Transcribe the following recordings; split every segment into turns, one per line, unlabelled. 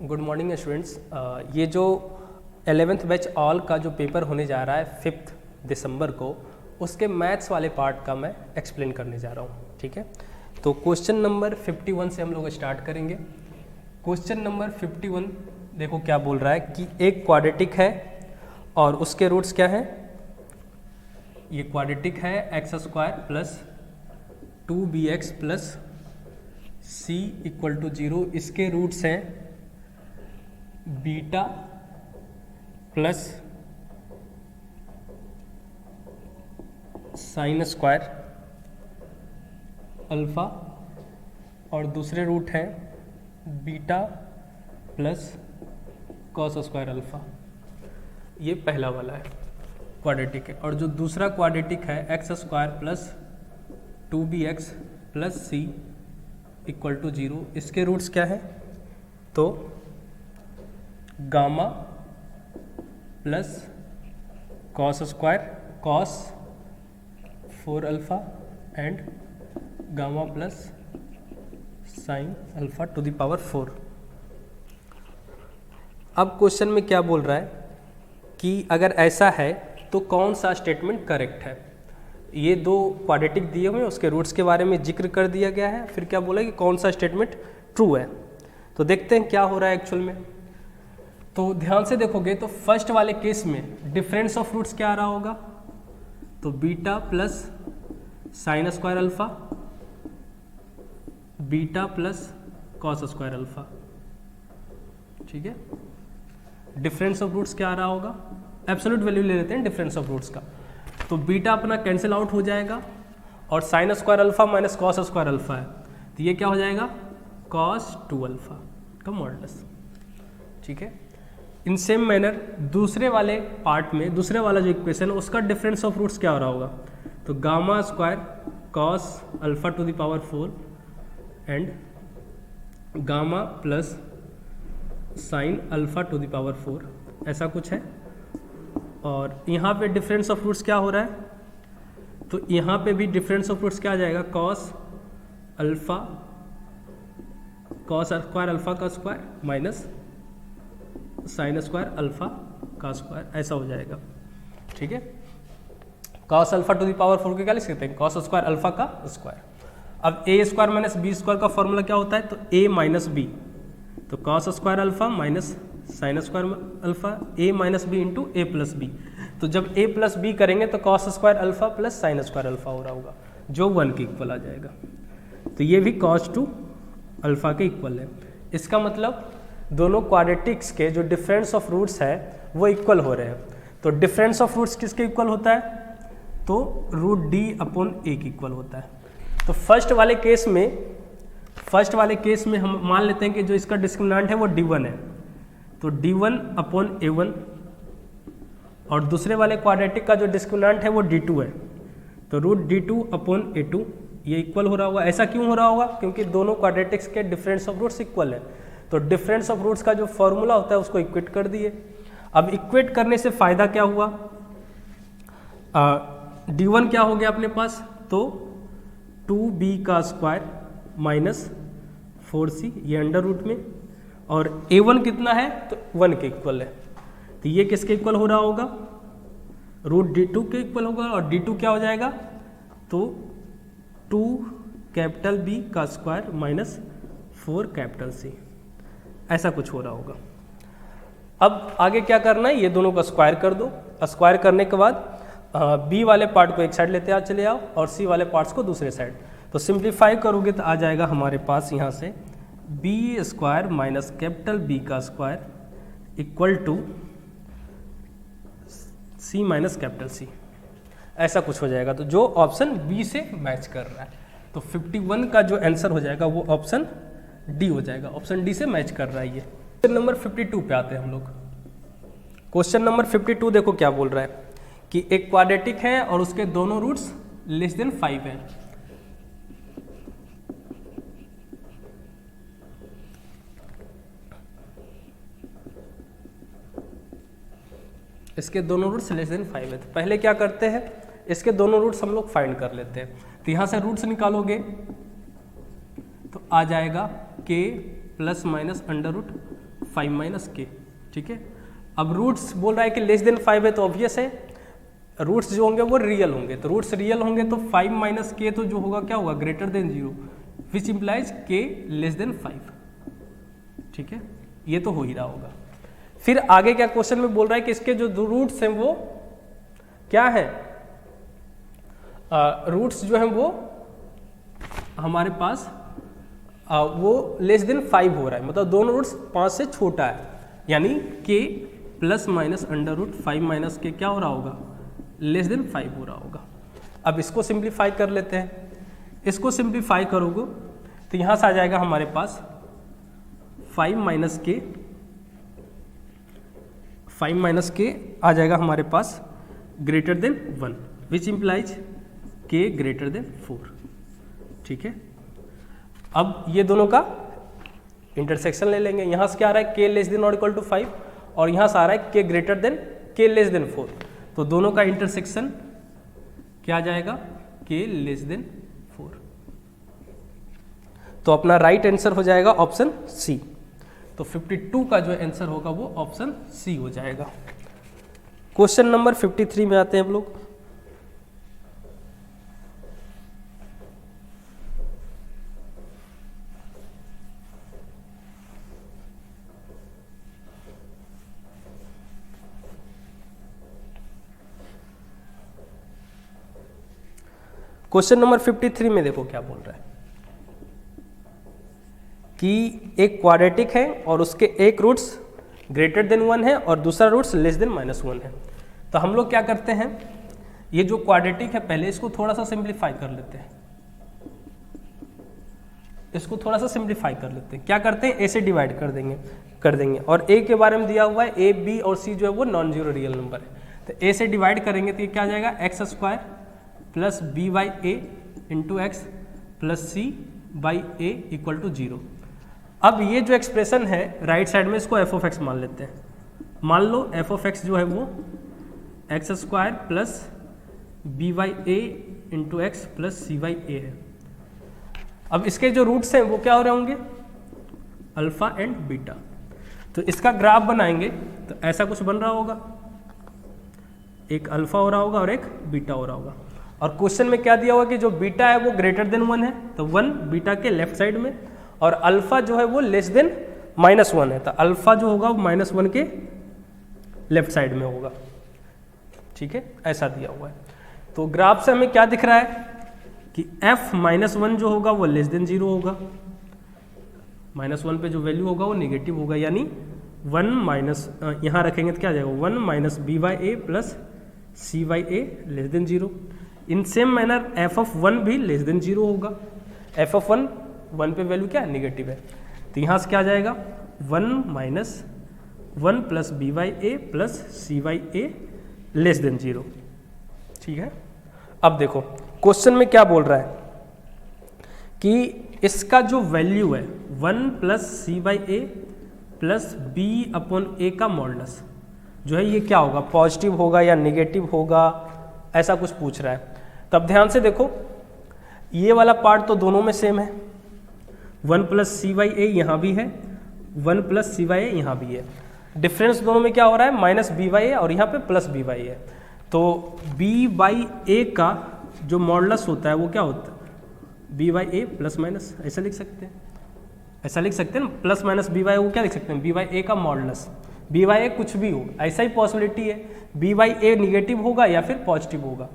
Good morning students. ये जो 11th batch all का जो पेपर होने जा रहा है 5 दिसंबर को, उसके मैथ्स वाले पार्ट का मैं एक्सप्लेन करने जा रहा हूँ। ठीक है, तो क्वेश्चन नंबर 51 से हम लोग स्टार्ट करेंगे। क्वेश्चन नंबर 51 देखो क्या बोल रहा है कि एक क्वाड्रेटिक है और उसके रूट्स क्या हैं। ये क्वाड्रेटिक है x² plus 2bx plus c equal to 0। इसके रूट्स हैं beta plus sine square alpha और दूसरे रूट हैं beta plus cos square alpha. ये पहला वाला है क्वाड्रेटिक है। और जो दूसरा क्वाड्रेटिक है x² plus 2bx plus c equal to 0। इसके रूट्स क्या है, तो gamma plus cos square cos 4 alpha and gamma plus sine alpha to the power 4। अब क्वेश्चन में क्या बोल रहा है कि अगर ऐसा है तो कौन सा स्टेटमेंट करेक्ट है। ये दो क्वाड्रेटिक दिए हुए हैं, उसके रूट्स के बारे में जिक्र कर दिया गया है। फिर क्या बोला कि कौन सा स्टेटमेंट ट्रू है। तो देखते हैं क्या हो रहा है एक्चुअल में। तो ध्यान से देखोगे तो फर्स्ट वाले केस में डिफरेंस ऑफ रूट्स क्या आ रहा होगा, तो beta plus sine square alpha beta plus cos square alpha. ठीक है, डिफरेंस ऑफ रूट्स क्या आ रहा होगा, एब्सोल्यूट वैल्यू ले लेते हैं डिफरेंस ऑफ रूट्स का। तो बीटा अपना कैंसिल आउट हो जाएगा और sign square alpha minus cos square alpha है, तो ये क्या हो जाएगा कॉस 2 अल्फा का मॉडुलस। ठीक है, इन सेम मैनर दूसरे वाले पार्ट में दूसरे वाला जो इक्वेशन है उसका डिफरेंस ऑफ रूट्स क्या हो रहा होगा, तो gamma square cos alpha to the power 4 and gamma plus sine alpha to the power 4, ऐसा कुछ है। और यहाँ पे डिफरेंस ऑफ रूट्स क्या हो रहा है, तो यहाँ पे भी डिफरेंस ऑफ रूट्स क्या आ जाएगा, cos alpha cos square alpha का square minus sine square alpha का स्क्वायर, ऐसा हो जाएगा। ठीक है, cos alpha to the power 4 के क्या लिख सकते हैं, कॉस स्क्वायर अल्फा का स्क्वायर। अब A square minus B square का फॉर्मूला क्या होता है, तो ए माइनस बी, तो cos square alpha minus sine square alpha A minus B into A plus B. तो जब ए प्लस बी करेंगे तो cos square alpha plus sine square alpha हो रहा होगा, जो 1 के इक्वल आ जाएगा। तो ये भी कॉस 2 अल्फा के इक्वल है। इसका मतलब दोनों क्वाड्रेटिक्स के जो डिफरेंस ऑफ रूट्स है वो इक्वल हो रहे हैं। तो डिफरेंस ऑफ रूट्स किसके इक्वल होता है, तो रूट डी अपॉन ए के इक्वल होता है। तो फर्स्ट वाले केस में हम मान लेते हैं कि जो इसका डिस्क्रिमिनेंट है वो d1 है, तो d1 अपॉन a1। और दूसरे वाले क्वाड्रेटिक का जो डिस्क्रिमिनेंट है वो d2 है, तो रूट d2 अपॉन a2 ये इक्वल हो रहा होगा। ऐसा क्यों हो रहा होगा, क्योंकि दोनों क्वाड्रेटिक्स के डिफरेंस ऑफ रूट्स इक्वल है। तो डिफरेंस ऑफ रूट्स का जो फॉर्मूला होता है उसको इक्वेट कर दिए। अब इक्वेट करने से फायदा क्या हुआ, d1 क्या हो गया अपने पास, तो 2b का स्क्वायर माइनस 4c ये अंडर रूट में, और a1 कितना है, तो 1 के इक्वल है। तो ये किसके इक्वल हो रहा होगा, रूट d2 के इक्वल होगा। और d2 क्या हो जाएगा, तो 2 कैपिटल B का स्क्वायर माइनस 4 कैपिटल C, ऐसा कुछ हो रहा होगा। अब आगे क्या करना है, ये दोनों का स्क्वायर कर दो। स्क्वायर करने के बाद B वाले पार्ट को एक साइड लेते चले आओ और C वाले पार्ट्स को दूसरे साइड। तो सिंप्लीफाई करोगे तो आ जाएगा हमारे पास यहाँ से b square minus capital B का square equal to C minus capital C, ऐसा कुछ हो जाएगा। तो जो ऑप्शन बी से मैच कर रहा है, तो 51 का जो आंसर हो जाएगा वो ऑप्शन डी हो जाएगा। ऑप्शन डी से मैच कर रहा है ये। क्वेश्चन नंबर 52 पे आते हैं हम लोग। क्वेश्चन नंबर 52 देखो क्या बोल रहा है कि एक क्वाड्रेटिक है और उसके दोनों रूट्स लेस देन 5 है। इसके दोनों रूट्स लेस देन 5 है। तो पहले क्या करते हैं, इसके दोनों रूट्स हम लोग फाइंड कर लेते हैं। तो यहाँ से रूट्स निकालोगे तो आ जाएगा k plus minus under root 5 minus K. ठीक है, अब रूट्स बोल रहा है कि लेस देन 5 है, तो ऑब्वियस है रूट्स जो होंगे वो रियल होंगे, तो रूट्स रियल होंगे तो 5 माइनस के तो जो होगा क्या होगा, ग्रेटर देन 0, विच इम्प्लाइज के लेस देन 5। ठीक है, ये तो हो ही रहा होगा। फिर आगे क्या क्वेश्चन में बोल रहा है कि इसके जो रूट्स हैं वो क्या है, रूट्स जो हैं वो हमारे पास वो लेस देन 5 हो रहा है, मतलब दोनों रूट्स 5 से छोटा है, यानी K plus minus under root 5 minus K क्या हो रहा होगा, लेस देन 5 हो रहा होगा। अब इसको सिंप्लीफाई कर लेते हैं, इसको सिंप्लीफाई करोगे तो यहाँ से आ जाएगा हमारे पास 5 माइनस के आ जाएगा हमारे पास ग्रेटर देन 1, विच इम्प्लाइज के ग्रेटर देन 4। ठीक है, अब ये दोनों का इंटरसेक्शन ले लेंगे, यहाँ से क्या आ रहा है, K less than not equal to 5 और यहाँ से आ रहा है K greater than K less than 4, तो दोनों का इंटरसेक्शन क्या आ जाएगा, के लेस देन 4। तो अपना राइट आंसर हो जाएगा ऑप्शन सी। तो 52 का जो आंसर होगा वो ऑप्शन सी हो जाएगा। क्वेश्चन नंबर 53 में आते हैं हम लोग। क्वेश्चन नंबर 53 में देखो क्या बोल रहा है कि एक क्वाड्रेटिक है और उसके एक रूट्स ग्रेटर देन 1 है और दूसरा रूट्स लेस देन -1 है। तो हम लोग क्या करते हैं, ये जो क्वाड्रेटिक है पहले इसको थोड़ा सा सिंप्लीफाई कर लेते हैं, इसको थोड़ा सा सिंप्लीफाई कर लेते हैं। क्या करते हैं, ए से डिवाइड कर देंगे और ए के बारे में दिया हुआ है, ए बी और सी जो है वो नॉन जीरो रियल नंबर है, तो ए से डिवाइड करेंगे तो ये क्या आ जाएगा, x square plus B by A into x plus C by A equal to 0। अब ये जो एक्सप्रेशन है राइट साइड में इसको एफ ऑफ एक्स मान लेते हैं। मान लो एफ ऑफ एक्स जो है वो x square plus B by A into x plus C by A है। अब इसके जो रूट्स हैं वो क्या हो रहे होंगे, अल्फा एंड बीटा। तो इसका ग्राफ बनाएंगे तो ऐसा कुछ बन रहा होगा, एक अल्फा हो रहा होगा और एक बीटा हो रहा होगा। और क्वेश्चन में क्या दिया हुआ कि जो बीटा है वो ग्रेटर देन 1 है, तो 1 बीटा के लेफ्ट साइड में, और अल्फा जो है वो लेस देन -1 है, तो अल्फा जो होगा वो -1 के लेफ्ट साइड में होगा। ठीक है, ऐसा दिया हुआ है। तो ग्राफ से हमें क्या दिख रहा है कि f -1 जो होगा वो लेस देन 0 होगा, -1 पे जो वैल्यू होगा वो नेगेटिव होगा, यानी 1 माइनस यहाँ रखेंगे तो क्या आ जाएगा, 1 minus B by A plus C by A less than 0। In same manner F of 1 भी लेस देन 0 होगा, एफ ऑफ 1 पे वैल्यू क्या है, नेगेटिव है, तो यहाँ से क्या आ जाएगा, 1 minus 1 plus B by A plus C by A less than 0। ठीक है, अब देखो क्वेश्चन में क्या बोल रहा है कि इसका जो वैल्यू है 1 plus C by A plus B upon A का मॉडुलस जो है ये क्या होगा, पॉजिटिव होगा या नेगेटिव होगा, ऐसा कुछ पूछ रहा है। तब ध्यान से देखो, ये वाला पार्ट तो दोनों में सेम है, 1 प्लस सी बाई ए यहाँ भी है, 1 प्लस सी बाई ए यहाँ भी है। डिफरेंस दोनों में क्या हो रहा है, माइनस बी बाई ए और यहाँ पे प्लस बी बाई ए। तो बी बाई ए का जो मॉडुलस होता है वो क्या होता है, B by A plus minus, ऐसा लिख सकते हैं, ऐसा लिख सकते हैं ना, plus minus B by A को क्या लिख सकते हैं, बी बाई ए का मॉडुलस। बी बाई ए कुछ भी हो, ऐसा ही पॉसिबिलिटी है, बी बाई ए निगेटिव होगा या फिर पॉजिटिव होगा।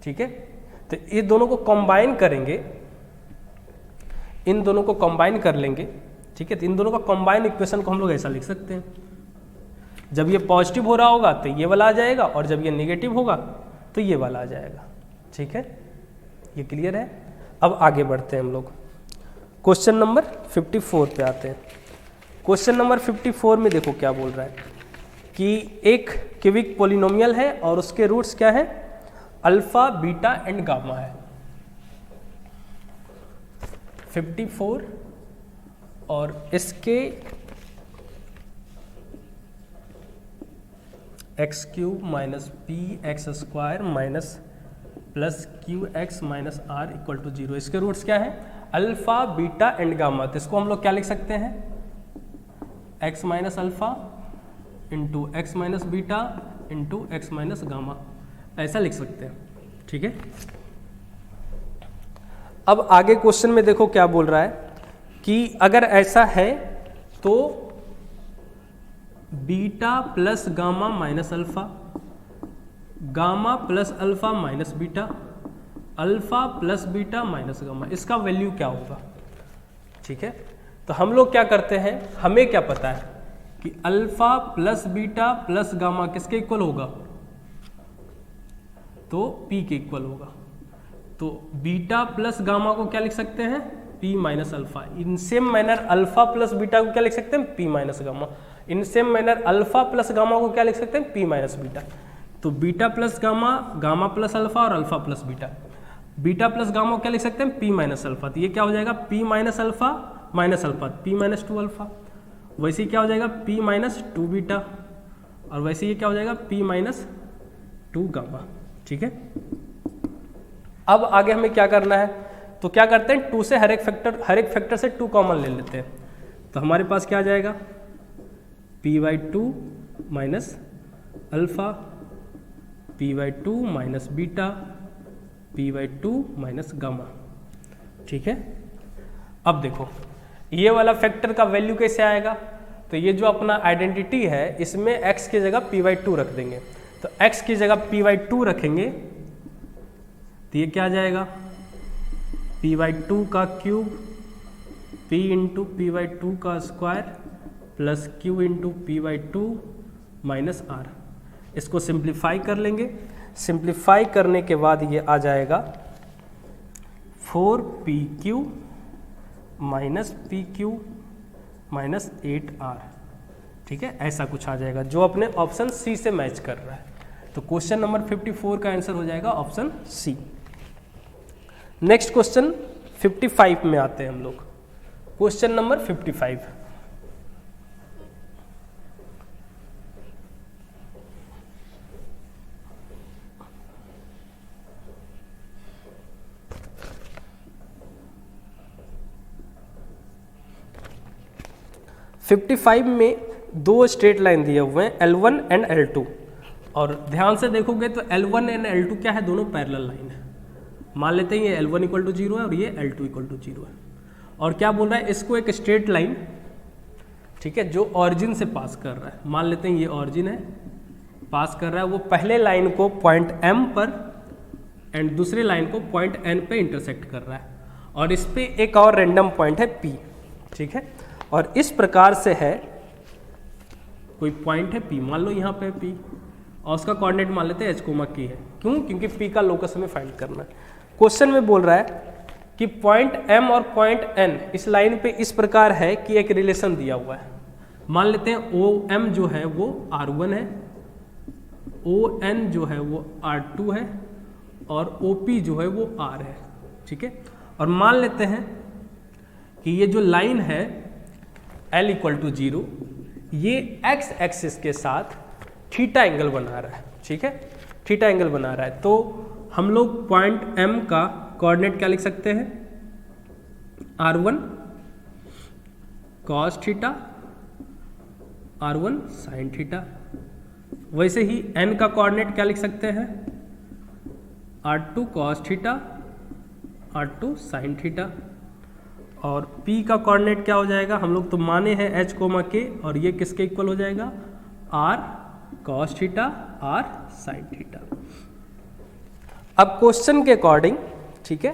ठीक है, तो ये दोनों को कंबाइन करेंगे, इन दोनों को कंबाइन कर लेंगे। ठीक है, तो इन दोनों का कंबाइन इक्वेशन को हम लोग ऐसा लिख सकते हैं, जब ये पॉजिटिव हो रहा होगा तो ये वाला आ जाएगा और जब ये नेगेटिव होगा तो ये वाला आ जाएगा। ठीक है, ये क्लियर है। अब आगे बढ़ते हैं हम लोग, क्वेश्चन नंबर 54 पे आते हैं। क्वेश्चन नंबर 54 में देखो क्या बोल रहा है कि एक क्यूबिक पॉलिनोमियल है और उसके रूट्स क्या है, अल्फा बीटा एंड गामा है। 54 और इसके X cube minus P X square minus plus Q X minus R equal to 0। इसके रूट्स क्या है, अल्फा बीटा एंड गामा। तो इसको हम लोग क्या लिख सकते हैं, x minus alpha into x minus beta into x minus gamma, ऐसा लिख सकते हैं। ठीक है, अब आगे क्वेश्चन में देखो क्या बोल रहा है कि अगर ऐसा है तो beta plus gamma minus alpha, gamma plus alpha minus beta, alpha plus beta minus gamma, इसका वैल्यू क्या होगा। ठीक है, तो हम लोग क्या करते हैं, हमें क्या पता है कि alpha plus beta plus gamma किसके इक्वल होगा, तो P के इक्वल होगा। तो बीटा प्लस गामा को क्या लिख सकते हैं, P minus alpha. In same manner alpha plus beta को क्या लिख सकते हैं, P minus gamma. In same manner alpha plus gamma को क्या लिख सकते हैं, P माइनस बीटा। तो beta plus gamma, gamma plus alpha और alpha plus beta. Beta plus gamma को क्या लिख सकते हैं, P माइनस अल्फा। तो ये क्या हो जाएगा, P minus alpha minus alpha, P minus 2 alpha. वैसे ही क्या हो जाएगा, P माइनस 2 बीटा, और वैसे ये क्या हो जाएगा, P माइनस 2 गामा। ठीक है, अब आगे हमें क्या करना है, तो क्या करते हैं, 2 से हर एक फैक्टर से 2 कॉमन ले लेते हैं। तो हमारे पास क्या आ जाएगा, P/2 minus alpha, P/2 minus beta, P/2 minus gamma. ठीक है, अब देखो ये वाला फैक्टर का वैल्यू कैसे आएगा, तो ये जो अपना आइडेंटिटी है इसमें x की जगह P/2 रख देंगे। तो x की जगह P/2 रखेंगे तो ये क्या आ जाएगा, P/2 का क्यूब, P इंटू P/2 का square plus Q into P/2 minus R। इसको सिंप्लीफाई कर लेंगे, सिंप्लीफाई करने के बाद ये आ जाएगा 4PQ minus PQ minus 8R। ठीक है, ऐसा कुछ आ जाएगा जो अपने ऑप्शन सी से मैच कर रहा है। तो क्वेश्चन नंबर 54 का आंसर हो जाएगा ऑप्शन सी। नेक्स्ट क्वेश्चन 55 में आते हैं हम लोग। क्वेश्चन नंबर 55, में 2 स्ट्रेट लाइन दिए हुए हैं L1 एंड L2, और ध्यान से देखोगे तो L1 एंड L2 क्या है, दोनों पैरेलल लाइन है। मान लेते हैं ये L1 इक्वल टू 0 है और ये L2 इक्वल टू 0 है, और क्या बोल रहा है, इसको एक स्ट्रेट लाइन, ठीक है, जो ऑरिजिन से पास कर रहा है, मान लेते हैं ये ऑरिजिन है, पास कर रहा है, वो पहले लाइन को पॉइंट M पर एंड दूसरे लाइन को पॉइंट N पे इंटरसेक्ट कर रहा है, और इस पे एक और रैंडम पॉइंट है P। ठीक है, और इस प्रकार से है, कोई पॉइंट है P, मान लो यहाँ पे P, और उसका कोऑर्डिनेट मान लेते हैं H, K है। क्यों, क्योंकि P का लोकस हमें फाइंड करना है। क्वेश्चन में बोल रहा है कि पॉइंट M और पॉइंट N इस लाइन पे इस प्रकार है कि एक रिलेशन दिया हुआ है। मान लेते हैं OM जो है वो R1 है, ON जो है वो R2 है, और OP जो है वो R है। ठीक है, और मान लेते हैं कि ये जो लाइन है L इक्वल टू 0, ये x एक्सिस के साथ थीटा एंगल बना रहा है। ठीक है, थीटा एंगल बना रहा है, तो हम लोग पॉइंट M का कोऑर्डिनेट क्या लिख सकते हैं, R1 cos theta, R1 sin theta. वैसे ही N का कोऑर्डिनेट क्या लिख सकते हैं, R2 cos theta, R2 sin theta. और P का कोऑर्डिनेट क्या हो जाएगा, हम लोग तो माने हैं H, K, और ये किसके इक्वल हो जाएगा, R cos theta, R sin theta. अब क्वेश्चन के अकॉर्डिंग, ठीक है,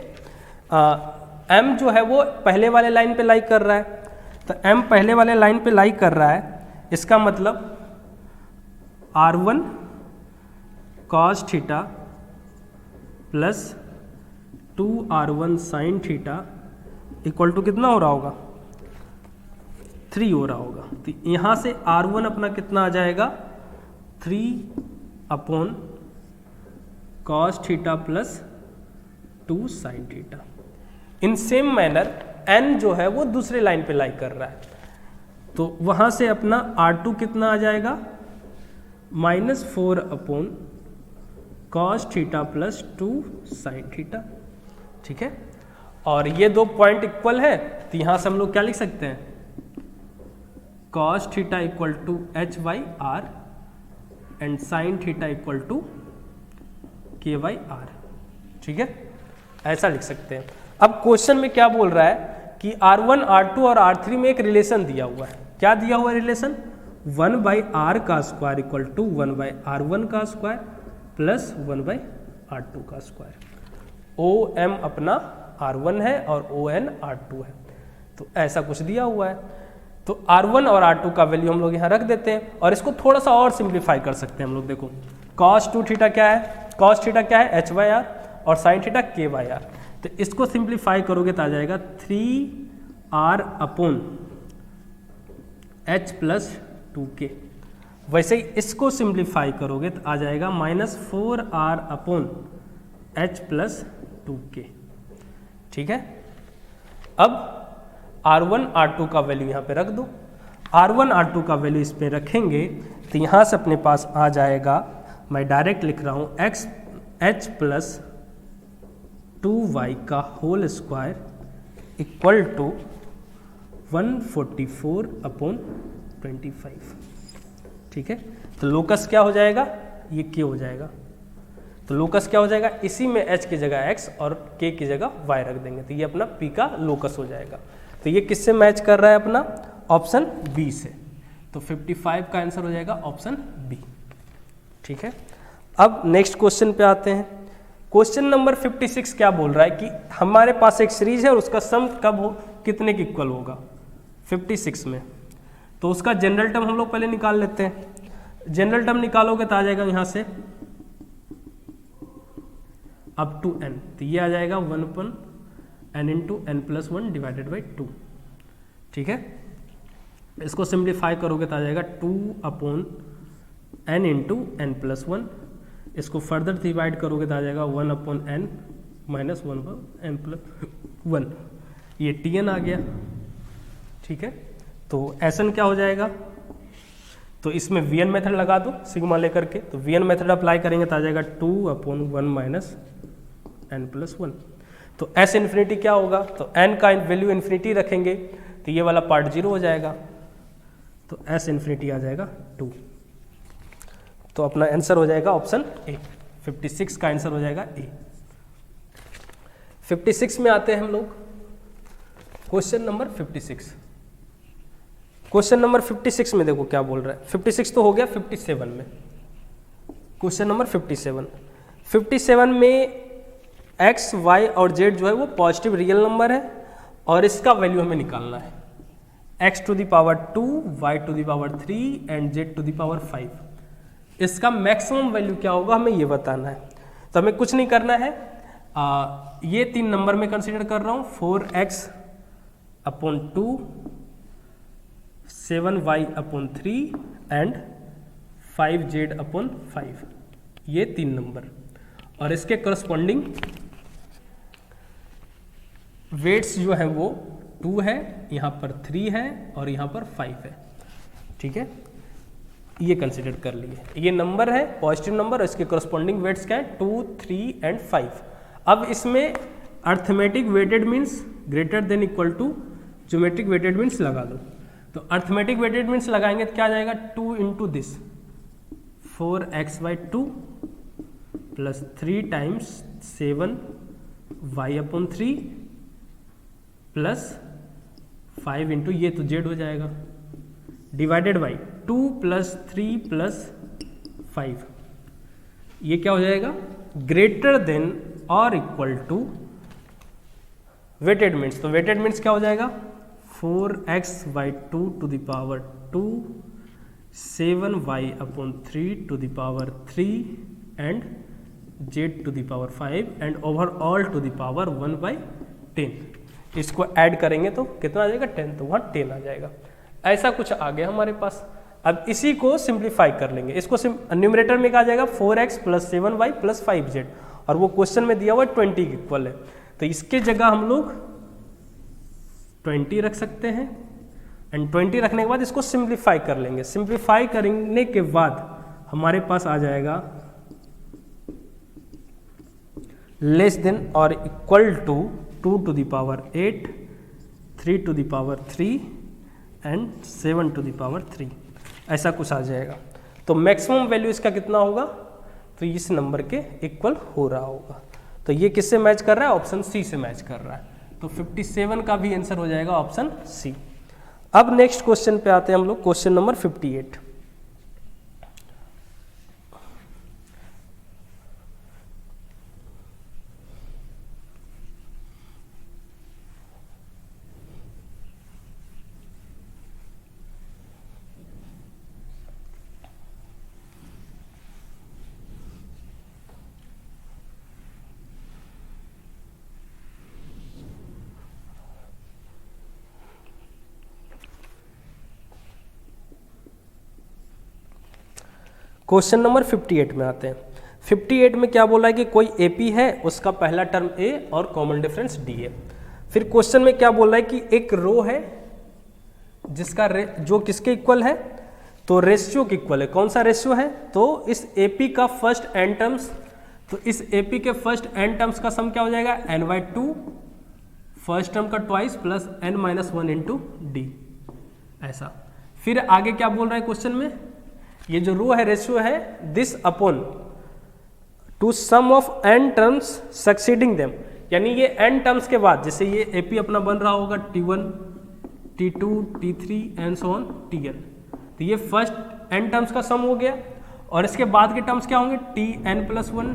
M जो है वो पहले वाले लाइन पे लाई कर रहा है, तो M पहले वाले लाइन पे लाई कर रहा है, इसका मतलब R1 cos theta plus 2R1 sin theta equal to कितना हो रहा होगा, 3 हो रहा होगा। तो यहाँ से R1 अपना कितना आ जाएगा, 3 cos theta plus 2 sin theta. इन सेम मैनर N जो है वो दूसरे लाइन पे लाई कर रहा है, तो वहाँ से अपना R2 कितना आ जाएगा, -4 cos theta plus 2 sin theta. ठीक है, और ये 2 पॉइंट इक्वल है, तो यहाँ से हम लोग क्या लिख सकते हैं, cos theta equal to H by R and sine theta equal to K by R. ठीक है, ऐसा लिख सकते हैं। अब क्वेश्चन में क्या बोल रहा है कि R1, R2 और R3 में एक रिलेशन दिया हुआ है। क्या दिया हुआ है रिलेशन? 1 बाई आर का square equal to 1 by R1 का स्क्वायर प्लस 1 बाई R2 का स्क्वायर। OM अपना R1 है और ON R2 है, तो ऐसा कुछ दिया हुआ है। तो R1 और R2 का वैल्यू हम लोग यहाँ रख देते हैं और इसको थोड़ा सा और सिंप्लीफाई कर सकते हैं हम लोग। देखो cos 2 थीटा क्या है? cos थीटा क्या है? h बाई आर और sin theta k by R. तो इसको सिंप्लीफाई करोगे तो आ जाएगा 3r upon h plus 2k। वैसे ही इसको सिंप्लीफाई करोगे तो आ जाएगा -4r upon h plus 2k। ठीक है, अब R1 R2 का वैल्यू यहाँ पे रख दो। R1 R2 का वैल्यू इस पे रखेंगे तो यहाँ से अपने पास आ जाएगा, मैं डायरेक्ट लिख रहा हूँ, x h प्लस 2y का whole square equal to 144 upon 25। ठीक है, तो लोकस क्या हो जाएगा? ये k हो जाएगा। तो लोकस क्या हो जाएगा? इसी में h की जगह x और k की जगह y रख देंगे, तो ये अपना p का लोकस हो जाएगा। तो ये किससे मैच कर रहा है? अपना ऑप्शन बी से। तो 55 का आंसर हो जाएगा ऑप्शन बी। ठीक है, अब नेक्स्ट क्वेश्चन पे आते हैं। क्वेश्चन नंबर 56 क्या बोल रहा है कि हमारे पास एक सीरीज है और उसका सम कब हो, कितने के इक्वल होगा 56 में। तो उसका जनरल टर्म हम लोग पहले निकाल लेते हैं। जनरल टर्म निकालोगे तो आ जाएगा यहाँ से अप टू n, तो ये आ जाएगा 1 upon n into N plus 1 divided by 2। ठीक है, इसको सिंप्लीफाई करोगे तो आ जाएगा 2 upon n into N plus 1। इसको फर्दर डिवाइड करोगे तो आ जाएगा 1 अपॉन n माइनस 1 पर n प्लस 1। ये tn आ गया। ठीक है, तो Sn क्या हो जाएगा? तो इसमें Vn मेथड लगा दो सिग्मा लेकर के, तो Vn मेथड अप्लाई करेंगे तो आ जाएगा 2 अपॉन 1 माइनस n प्लस 1। तो S इन्फिनिटी क्या होगा? तो n का वैल्यू इन्फिनिटी रखेंगे तो ये वाला पार्ट 0 हो जाएगा, तो S इन्फिनिटी आ जाएगा 2। तो अपना आंसर हो जाएगा ऑप्शन ए। 56 का आंसर हो जाएगा ए। 56 में आते हैं हम लोग क्वेश्चन नंबर 56। क्वेश्चन नंबर 56 में देखो क्या बोल रहा है। 56 तो हो गया, 57 में क्वेश्चन नंबर 57 में x, y और z जो है वो पॉजिटिव रियल नंबर है और इसका वैल्यू हमें निकालना है। x to the power 2, y to the power 3 and z to the power 5। इसका मैक्सिमम वैल्यू क्या होगा हमें ये बताना है। तो हमें कुछ नहीं करना है, ये 3 नंबर में कंसीडर कर रहा हूँ, 4x upon 2, 7y upon 3 and 5z upon 5, ये 3 नंबर और इसके करस्पॉन्डिंग वेट्स जो है वो 2 है, यहाँ पर 3 है और यहाँ पर 5 है। ठीक है, ये कंसिडर कर लिए। ये नंबर है पॉजिटिव नंबर और इसके करस्पॉन्डिंग वेट्स क्या है 2, 3 एंड 5। अब इसमें arithmetic weighted means greater than equal to geometric weighted means लगा दो। तो अर्थमेटिक वेटेड मीन्स लगाएंगे तो क्या आ जाएगा 2 into this 4x by 2 plus 3 times 7y upon 3 plus 5 into ये तो z हो जाएगा डिवाइडेड बाई 2 प्लस 3 प्लस 5। ये क्या हो जाएगा ग्रेटर देन और इक्वल टू वेटेड मीन्स। तो वेटेड मीन्स क्या हो जाएगा 4x by 2 to the power 2, 7y upon 3 to the power 3 and z to the power 5 and overall to the power 1 by 10। इसको ऐड करेंगे तो कितना आ जाएगा 10, तो वहाँ 10 आ जाएगा। ऐसा कुछ आ गया हमारे पास। अब इसी को सिंप्लीफाई कर लेंगे। इसको न्यूमरेटर में क्या आ जाएगा 4x plus 7y plus 5z और वो क्वेश्चन में दिया हुआ 20 के इक्वल है, तो इसके जगह हम लोग 20 रख सकते हैं एंड 20 रखने के बाद इसको सिंप्लीफाई कर लेंगे। सिंप्लीफाई करने के बाद हमारे पास आ जाएगा लेस देन और equal to 2 to the power 8, 3 to the power 3 and 7⁻3 ऐसा कुछ आ जाएगा। तो मैक्सिमम वैल्यू इसका कितना होगा, तो इस नंबर के इक्वल हो रहा होगा। तो ये किससे मैच कर रहा है, ऑप्शन सी से मैच कर रहा है। तो 57 का भी आंसर हो जाएगा ऑप्शन सी। अब नेक्स्ट क्वेश्चन पे आते हैं हम लोग, क्वेश्चन नंबर 58। क्वेश्चन नंबर 58 में आते हैं। 58 में क्या बोला है कि कोई एपी है, उसका पहला टर्म ए और कॉमन डिफरेंस डी है। फिर क्वेश्चन में क्या बोला है कि एक रो है जिसका जो किसके इक्वल है, तो रेशियो के इक्वल है। कौन सा रेशियो है, तो इस एपी का फर्स्ट एन टर्म्स, तो इस एपी के फर्स्ट एन टर्म्स का सम क्या हो जाएगा, n/2 फर्स्ट टर्म का twice plus n-1 into D, ऐसा। फिर आगे क्या बोल रहा है क्वेश्चन में, ये जो रो है रेशियो है, this upon to sum of n terms succeeding them, यानी ये n टर्म्स के बाद, जैसे ये एपी अपना बन रहा होगा T1 T2 T3 and so on Tn, तो ये फर्स्ट n टर्म्स का सम हो गया, और इसके बाद के टर्म्स क्या होंगे, Tn+1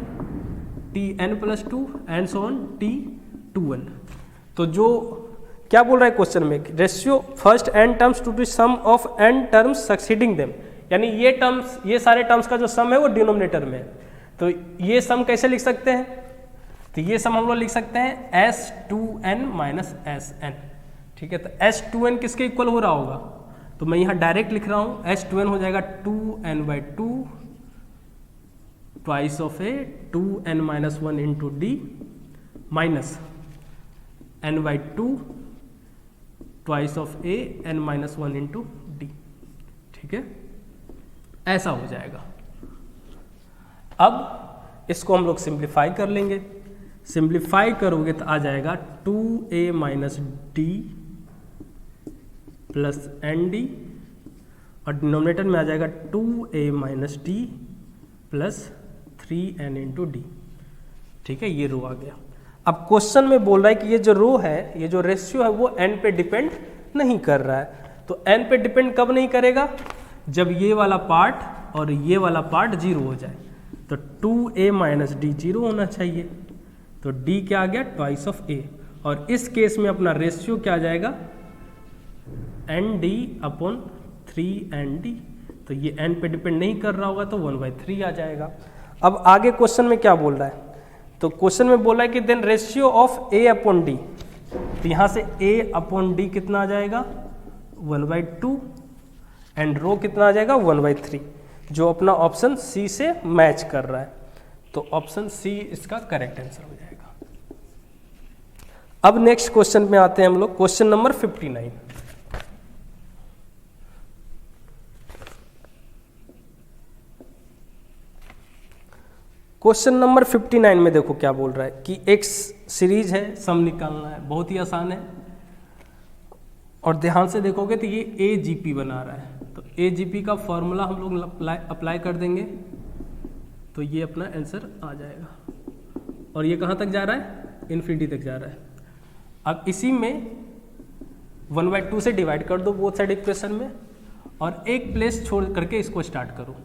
Tn+2 and so on T2n। तो जो क्या बोल रहा है क्वेश्चन में, ratio first n terms to sum of n terms succeeding them, यानी ये टर्म्स, ये सारे टर्म्स का जो सम है वो डिनोमिनेटर में है। तो ये सम कैसे लिख सकते हैं, तो ये सम हम लोग लिख सकते हैं S2n माइनस Sn, ठीक है। तो S2n किसके इक्वल हो रहा होगा, तो मैं यहाँ डायरेक्ट लिख रहा हूँ, S2n हो जाएगा 2n/2 twice of A 2n-1 into D minus n/2 twice of A n-1 into D, ठीक है, ऐसा हो जाएगा। अब इसको हम लोग सिंप्लीफाई कर लेंगे, सिंप्लीफाई करोगे तो आ जाएगा 2a minus D plus N D, और डिनोमिनेटर में आ जाएगा 2a minus D plus 3n into D, ठीक है, ये रो आ गया। अब क्वेश्चन में बोल रहा है कि ये जो रो है, ये जो रेशियो है वो n पे डिपेंड नहीं कर रहा है। तो n पे डिपेंड कब नहीं करेगा, जब ये वाला पार्ट और ये वाला पार्ट जीरो हो जाए। तो 2a माइनस डी जीरो होना चाहिए, तो d क्या आ गया, ट्वाइस ऑफ a, और इस केस में अपना रेशियो क्या आ जाएगा, ND/3ND, तो ये n पे डिपेंड नहीं कर रहा होगा तो 1/3 आ जाएगा। अब आगे क्वेश्चन में क्या बोल रहा है, तो क्वेश्चन में बोला है कि देन रेशियो ऑफ a/d, तो यहाँ से a/d कितना आ जाएगा, 1/2, एंड रो कितना आ जाएगा, 1/3, जो अपना ऑप्शन सी से मैच कर रहा है। तो ऑप्शन सी इसका करेक्ट आंसर हो जाएगा। अब नेक्स्ट क्वेश्चन में आते हैं हम लोग, क्वेश्चन नंबर 59। क्वेश्चन नंबर 59 में देखो क्या बोल रहा है कि एक सीरीज है, सम निकालना है, बहुत ही आसान है, और ध्यान से देखोगे तो ये AGP बना रहा है। तो AGP का फॉर्मूला हम लोग अप्लाई कर देंगे, तो ये अपना आंसर आ जाएगा, और ये कहाँ तक जा रहा है, इन्फिनिटी तक जा रहा है। अब इसी में 1/2 से डिवाइड कर दो बोथ साइड इक्वेशन में, और एक प्लेस छोड़ करके इसको स्टार्ट करो।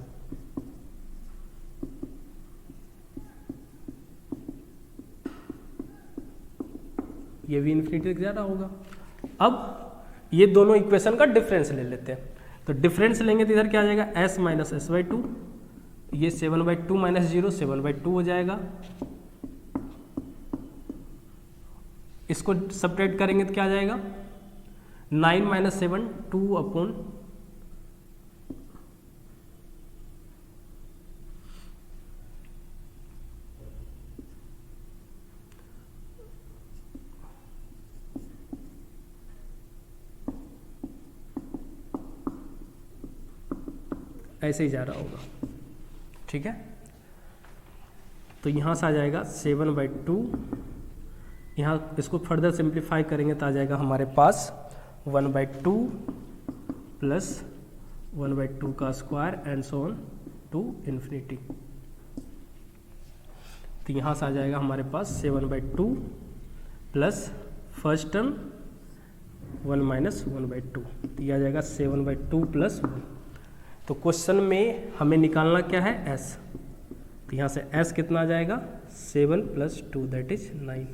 ये भी इन्फिनिटी तक जा रहा होगा। अब ये दोनों इक्वेशन का डिफरेंस ले लेते हैं, तो डिफरेंस लेंगे तो इधर क्या आ जाएगा, s माइनस s/2, ये 7/2 माइनस 0 7/2 हो जाएगा। इसको सब्ट्रैक्ट करेंगे तो क्या आ जाएगा, 9 माइनस 7 2/, ऐसे ही जा रहा होगा, ठीक है। तो यहाँ से आ जाएगा 7/2, यहाँ इसको फर्दर सिंप्लीफाई करेंगे तो आ जाएगा हमारे पास 1/2 प्लस 1/2 का square and so on to infinity. तो यहाँ से आ जाएगा हमारे पास 7/2 प्लस फर्स्ट टर्म 1 माइनस 1/2, तो यह आ जाएगा 7/2 प्लस 1। तो क्वेश्चन में हमें निकालना क्या है, s। तो यहाँ से s कितना आ जाएगा, 7 + 2 दैट इज 9।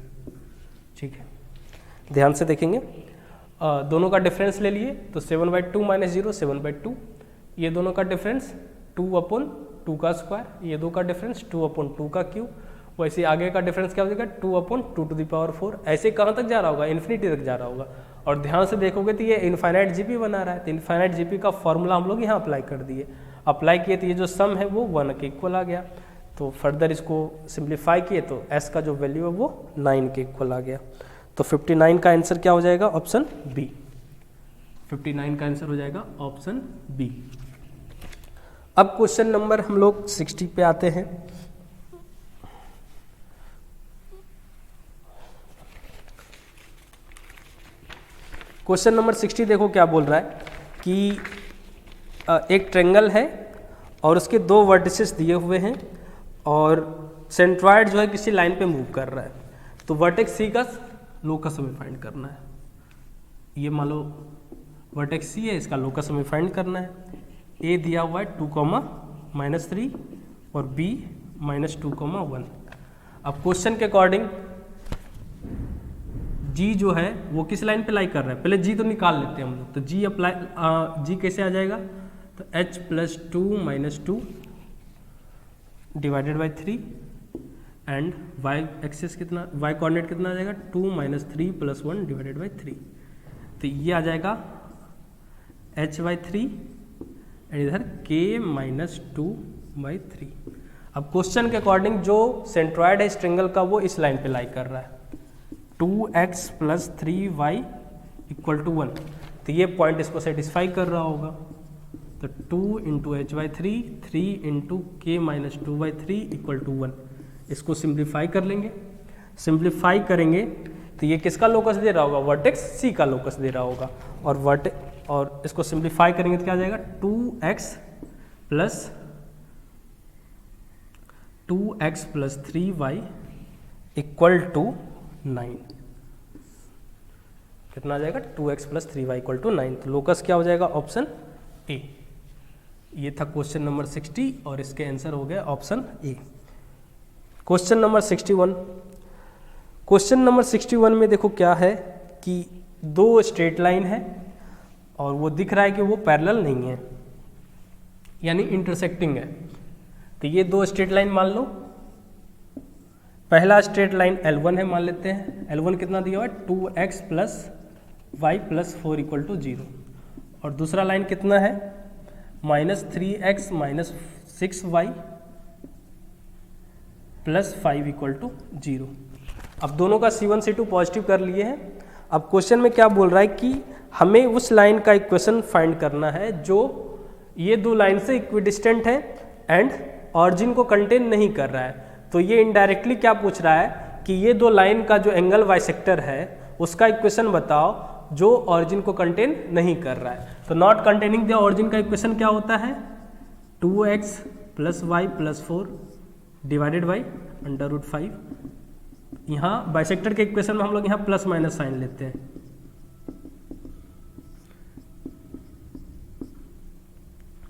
ठीक है, ध्यान से देखेंगे, दोनों का डिफरेंस ले लिए तो 7/2 माइनस 0 7/2, ये दोनों का डिफरेंस 2/2 का स्क्वायर, ये दो का डिफरेंस 2/2 का क्यूब। वैसे आगे का डिफरेंस क्या हो जाएगा 2/2⁴। ऐसे कहाँ तक जा रहा होगा, इन्फिनिटी तक जा रहा होगा। और ध्यान से देखोगे तो ये इनफाइनाइट जीपी बना रहा है, तो इनफाइनाइट जीपी का फॉर्मूला हम लोग यहाँ अप्लाई कर दिए। अप्लाई किए तो ये जो सम है वो 1 के इक्वल आ गया। तो फर्दर इसको सिंप्लीफाई किए तो s का जो वैल्यू है वो 9 के इक्वल आ गया। तो 59 का आंसर क्या हो जाएगा, ऑप्शन बी। 59 का आंसर हो जाएगा ऑप्शन बी। अब क्वेश्चन नंबर हम लोग 60 पे आते हैं। क्वेश्चन नंबर 60 देखो क्या बोल रहा है कि एक ट्रेंगल है और उसके दो वर्टिसेस दिए हुए हैं और सेंट्रॉइड जो है किसी लाइन पे मूव कर रहा है। तो वर्टेक्स सी का लोकस हमें फाइंड करना है। ये मान लो वर्टेक्स सी है, इसका लोकस हमें फाइंड करना है। ए दिया हुआ है 2, -3 और बी -2, 1। अब क्वेश्चन के अकॉर्डिंग जी जो है वो किस लाइन पे लाई कर रहा है, पहले जी तो निकाल लेते हैं हम लोग। तो जी अप्लाई, जी कैसे आ जाएगा, तो h + 2 - 2 divided by 3 and y axis कितना, y कोऑर्डिनेट कितना आ जाएगा 2 - 3 + 1 डिवाइडेड बाई 3। तो ये आ जाएगा h/3 एंड इधर k - 2/3। अब क्वेश्चन के अकॉर्डिंग जो सेंट्रॉइड है इस ट्रेंगल का वो इस लाइन पे लाई कर रहा है, 2x + 3y = 1। तो ये पॉइंट इसको सेटिस्फाई कर रहा होगा। तो 2 × h/3 3 × k - 2/3 = 1। इसको सिंप्लीफाई कर लेंगे। सिंप्लीफाई करेंगे तो ये किसका लोकस दे रहा होगा, वर्टेक्स सी का लोकस दे रहा होगा। और इसको सिंप्लीफाई करेंगे तो क्या आ जाएगा 2x + 3y = 9। कितना आ जाएगा 2x + 3y = 9। तो लोकस क्या हो जाएगा, ऑप्शन ए। ये था क्वेश्चन नंबर 60 और इसके आंसर हो गया option A. Question number 61। Question number 61 में देखो क्या है कि दो स्ट्रेट लाइन है और वो दिख रहा है कि वो पैरेलल नहीं है, यानी इंटरसेक्टिंग है। तो ये दो स्ट्रेट लाइन मान लो, पहला स्ट्रेट लाइन L1 है मान लेते हैं। L1 कितना दिया हुआ है 2x + y + 4 = 0। और दूसरा लाइन कितना है -3x - 6y + 5 = 0। अब दोनों का C1 C2 पॉजिटिव कर लिए हैं। अब क्वेश्चन में क्या बोल रहा है कि हमें उस लाइन का इक्वेशन फाइंड करना है जो ये दो लाइन से इक्विडिस्टेंट है एंड ऑरिजिन को कंटेन नहीं कर रहा है। तो ये इनडायरेक्टली क्या पूछ रहा है कि ये दो लाइन का जो एंगल बाइसेक्टर है उसका इक्वेशन बताओ जो ऑरिजिन को कंटेन नहीं कर रहा है। तो नॉट कंटेनिंग द ऑरिजिन का इक्वेशन क्या होता है 2x + y + 4 डिवाइडेड बाई √5। यहाँ बाइसेक्टर के इक्वेशन में हम लोग यहाँ प्लस माइनस साइन लेते हैं।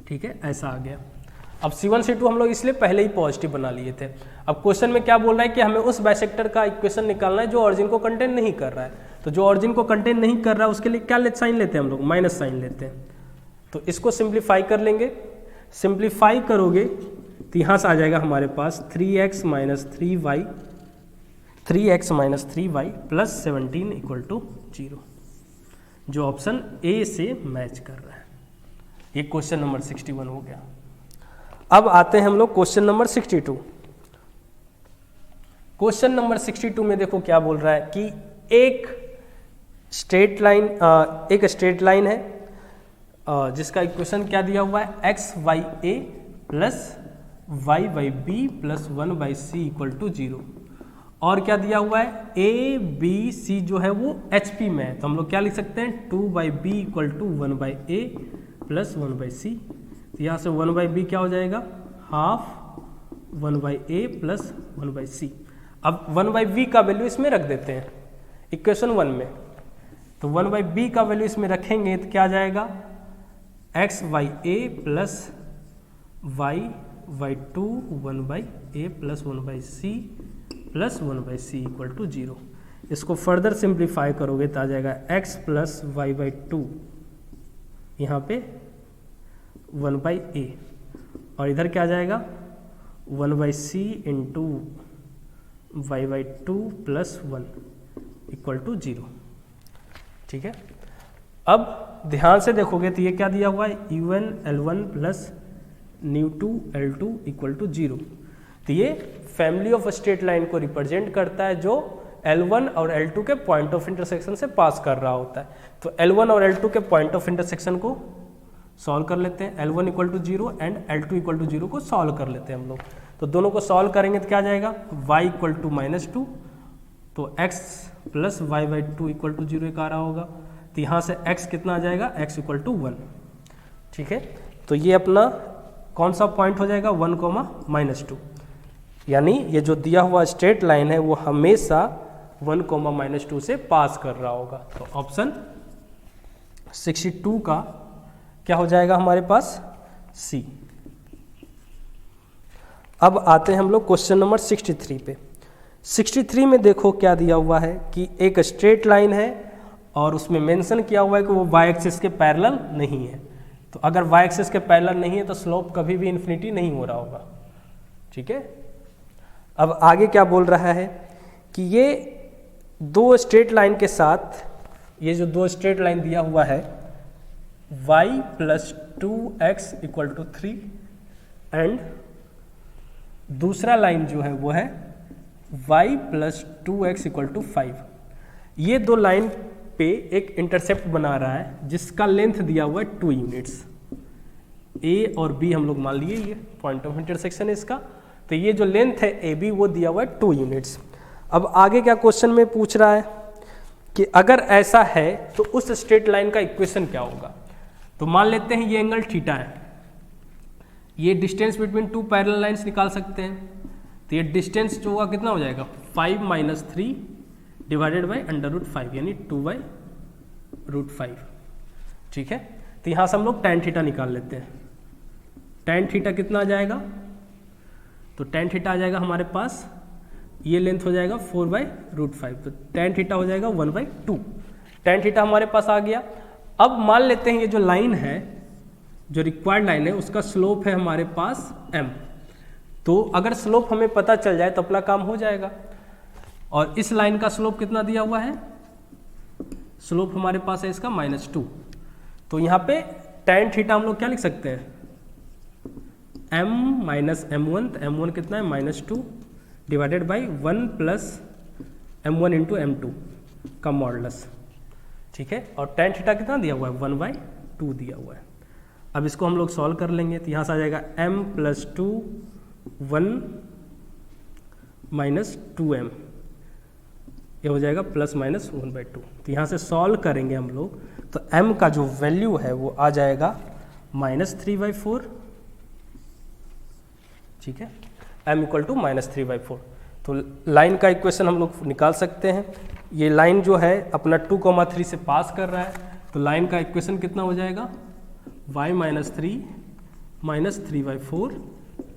ठीक है, ऐसा आ गया। अब C1 C2 हम लोग इसलिए पहले ही पॉजिटिव बना लिए थे। अब क्वेश्चन में क्या बोल रहा है कि हमें उस बाइसेक्टर का इक्वेशन निकालना है जो ऑरिजिन को कंटेन नहीं कर रहा है। तो जो ऑरिजिन को कंटेन नहीं कर रहा है उसके लिए क्या साइन लेते हैं हम लोग, माइनस साइन लेते हैं। तो इसको सिंप्लीफाई कर लेंगे। सिंप्लीफाई करोगे तो यहाँ से आ जाएगा हमारे पास 3x - 3y + 17 = 0, जो ऑप्शन ए से मैच कर रहा है। ये क्वेश्चन नंबर 61 हो गया। अब आते हैं हम लोग क्वेश्चन नंबर 62। क्वेश्चन नंबर 62 में देखो क्या बोल रहा है कि एक स्ट्रेट लाइन है जिसका इक्वेशन क्या दिया हुआ है x/a + y/b + 1/c = 0। और क्या दिया हुआ है a b c जो है वो HP में है। तो हम लोग क्या लिख सकते हैं 2/b = 1/a प्लस 1/c। तो यहाँ से 1/b क्या हो जाएगा, हाफ 1/a प्लस 1/c। अब 1/b का वैल्यू इसमें रख देते हैं इक्वेशन 1 में। तो 1/b का वैल्यू इसमें रखेंगे तो क्या आ जाएगा, x/a plus y/2 1/a plus 1/c plus 1/c equal to 0। इसको फर्दर सिंप्लीफाई करोगे तो आ जाएगा x प्लस y/2 यहाँ पे 1/a, और इधर क्या आ जाएगा 1/c into y/2 plus 1 equal to 0। ठीक है, अब ध्यान से देखोगे तो ये क्या दिया हुआ है, un L1 plus nu2 L2 equal to 0। तो ये फैमिली ऑफ स्ट्रेट लाइन को रिप्रेजेंट करता है जो L1 और L2 के पॉइंट ऑफ इंटरसेक्शन से पास कर रहा होता है। तो L1 और L2 के पॉइंट ऑफ इंटरसेक्शन को सॉल्व कर लेते हैं, L1 equal to 0 and L2 equal to 0 को सॉल्व कर लेते हैं हम लोग। तो दोनों को सॉल्व करेंगे तो क्या आ जाएगा, y इक्वल टू -2, तो x plus y/2 equal to 0 एक आ रहा होगा। तो यहाँ से x कितना आ जाएगा, x इक्वल टू 1। ठीक है, तो ये अपना कौन सा पॉइंट हो जाएगा, 1, -2। यानी ये जो दिया हुआ स्ट्रेट लाइन है वो हमेशा 1, -2 से पास कर रहा होगा। तो ऑप्शन 62 का क्या हो जाएगा हमारे पास, सी। अब आते हैं हम लोग क्वेश्चन नंबर 63 पे। 63 में देखो क्या दिया हुआ है कि एक स्ट्रेट लाइन है और उसमें मेंशन किया हुआ है कि वो वाई एक्सिस के पैरेलल नहीं है। तो अगर वाई एक्सिस के पैरेलल नहीं है तो स्लोप कभी भी इन्फिनिटी नहीं हो रहा होगा। ठीक है, अब आगे क्या बोल रहा है कि ये दो स्ट्रेट लाइन के साथ, ये जो दो स्ट्रेट लाइन दिया हुआ है y plus 2x equal to 3 and दूसरा लाइन जो है वो है y plus 2x equal to 5। ये दो लाइन पे एक इंटरसेप्ट बना रहा है जिसका लेंथ दिया हुआ है 2 यूनिट्स। a और b हम लोग मान लिए ये पॉइंट ऑफ इंटरसेक्शन है इसका। तो ये जो लेंथ है AB वो दिया हुआ है 2 यूनिट्स। अब आगे क्या क्वेश्चन में पूछ रहा है कि अगर ऐसा है तो उस स्ट्रेट लाइन का इक्वेशन क्या होगा। तो मान लेते हैं ये एंगल थीटा है, ये डिस्टेंस बिटवीन 2 पैरेलल लाइंस निकाल सकते हैं। तो ये डिस्टेंस जो होगा कितना हो जाएगा, 5 - 3 डिवाइडेड बाई √5 यानी 2/√5। ठीक है, तो यहाँ से हम लोग tan थीटा निकाल लेते हैं। tan थीटा कितना आ जाएगा, तो tan थीटा आ जाएगा हमारे पास, ये लेंथ हो जाएगा 4/√5, तो tan थीटा हो जाएगा 1/2। tan थीटा हमारे पास आ गया। अब मान लेते हैं ये जो लाइन है, जो रिक्वायर्ड लाइन है, उसका स्लोप है हमारे पास m। तो अगर स्लोप हमें पता चल जाए तो अपना काम हो जाएगा। और इस लाइन का स्लोप कितना दिया हुआ है, स्लोप हमारे पास है इसका -2। तो यहाँ पे tan थीटा हम लोग क्या लिख सकते हैं, m माइनस m1, तो m1 कितना है -2 divided by 1 plus m1 into m2 का मॉडुलस। ठीक है, और tan थीटा कितना दिया हुआ है, 1/2 दिया हुआ है। अब इसको हम लोग सॉल्व कर लेंगे तो यहाँ से आ जाएगा m प्लस 2 1 माइनस 2m, ये हो जाएगा ±1/2। तो यहाँ से सॉल्व करेंगे हम लोग तो m का जो वैल्यू है वो आ जाएगा -3/4। ठीक है, m इक्वल टू -3/4। तो लाइन का इक्वेशन हम लोग निकाल सकते हैं। ये लाइन जो है अपना 2,3 से पास कर रहा है, तो लाइन का इक्वेशन कितना हो जाएगा, y - 3/4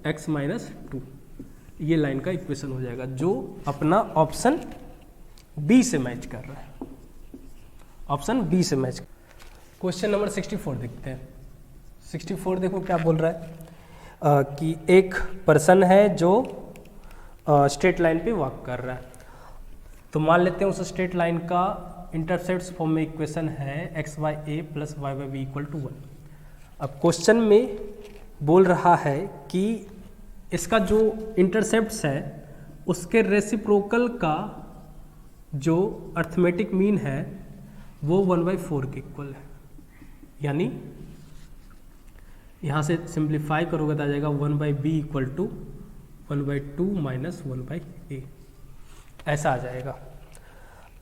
x - 2। ये लाइन का इक्वेशन हो जाएगा जो अपना ऑप्शन बी से मैच कर रहा है, ऑप्शन बी से मैच। क्वेश्चन नंबर 64 देखते हैं। 64 देखो क्या बोल रहा है कि एक पर्सन है जो स्ट्रेट लाइन पे वॉक कर रहा है। तो मान लेते हैं उस स्ट्रेट लाइन का इंटरसेप्ट फॉर्म में इक्वेशन है x/a plus y/b equal to 1। अब क्वेश्चन में बोल रहा है कि इसका जो इंटरसेप्ट्स है उसके रेसिप्रोकल का जो अर्थमेटिक मीन है वो 1/4 के इक्वल है। यानी यहाँ से सिंप्लीफाई करोगे तो आ जाएगा 1/b equal to 1/2 minus 1/a, ऐसा आ जाएगा।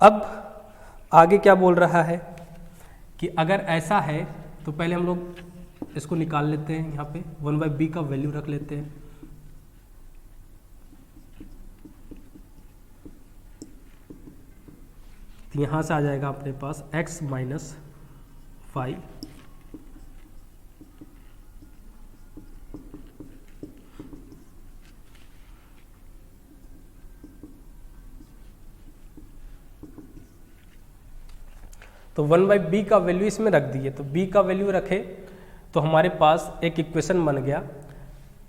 अब आगे क्या बोल रहा है कि अगर ऐसा है तो पहले हम लोग इसको निकाल लेते हैं, यहाँ पे 1/b का वैल्यू रख लेते हैं। तो यहाँ से आ जाएगा अपने पास x माइनस 5 तो 1/b का वैल्यू इसमें रख दिए, तो b का वैल्यू रखे तो हमारे पास एक इक्वेशन बन गया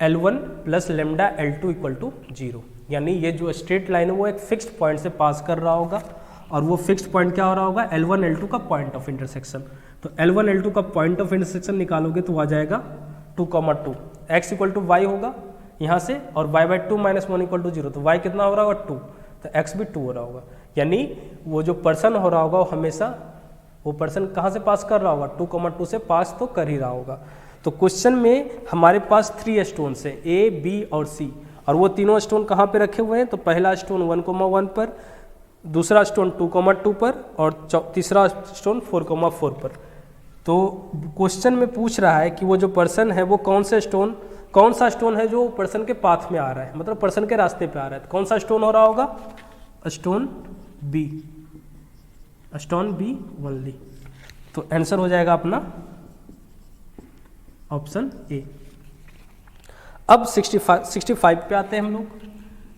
L1 plus lambda L2 equal to 0, यानी ये जो स्ट्रेट लाइन है वो एक फिक्स्ड पॉइंट से पास कर रहा होगा, और वो फिक्स्ड पॉइंट क्या हो रहा होगा, L1 L2 का पॉइंट ऑफ इंटरसेक्शन। तो L1 L2 का पॉइंट ऑफ इंटरसेक्शन निकालोगे तो आ जाएगा 2,2, x इक्वल टू y होगा यहाँ से, और y/2 माइनस 1 इक्वल टू 0, तो y कितना हो रहा होगा 2, तो x भी 2 हो रहा होगा, यानी वो जो पर्सन हो रहा होगा वो हमेशा वो पर्सन कहाँ से पास कर रहा होगा, 2,2 से पास तो कर ही रहा होगा। तो क्वेश्चन में हमारे पास 3 स्टोन है A, B और C, और वो तीनों स्टोन कहाँ पे रखे हुए हैं, तो पहला स्टोन 1,1 पर, दूसरा स्टोन 2,2 पर, और तीसरा स्टोन 4,4 पर। तो क्वेश्चन में पूछ रहा है कि वो जो पर्सन है वो कौन सा स्टोन है जो पर्सन के पाथ में आ रहा है, मतलब पर्सन के रास्ते पे आ रहा है, तो कौन सा स्टोन हो रहा होगा, स्टोन बी ओनली। तो आंसर हो जाएगा अपना ऑप्शन ए। अब 65 पे आते हैं हम लोग।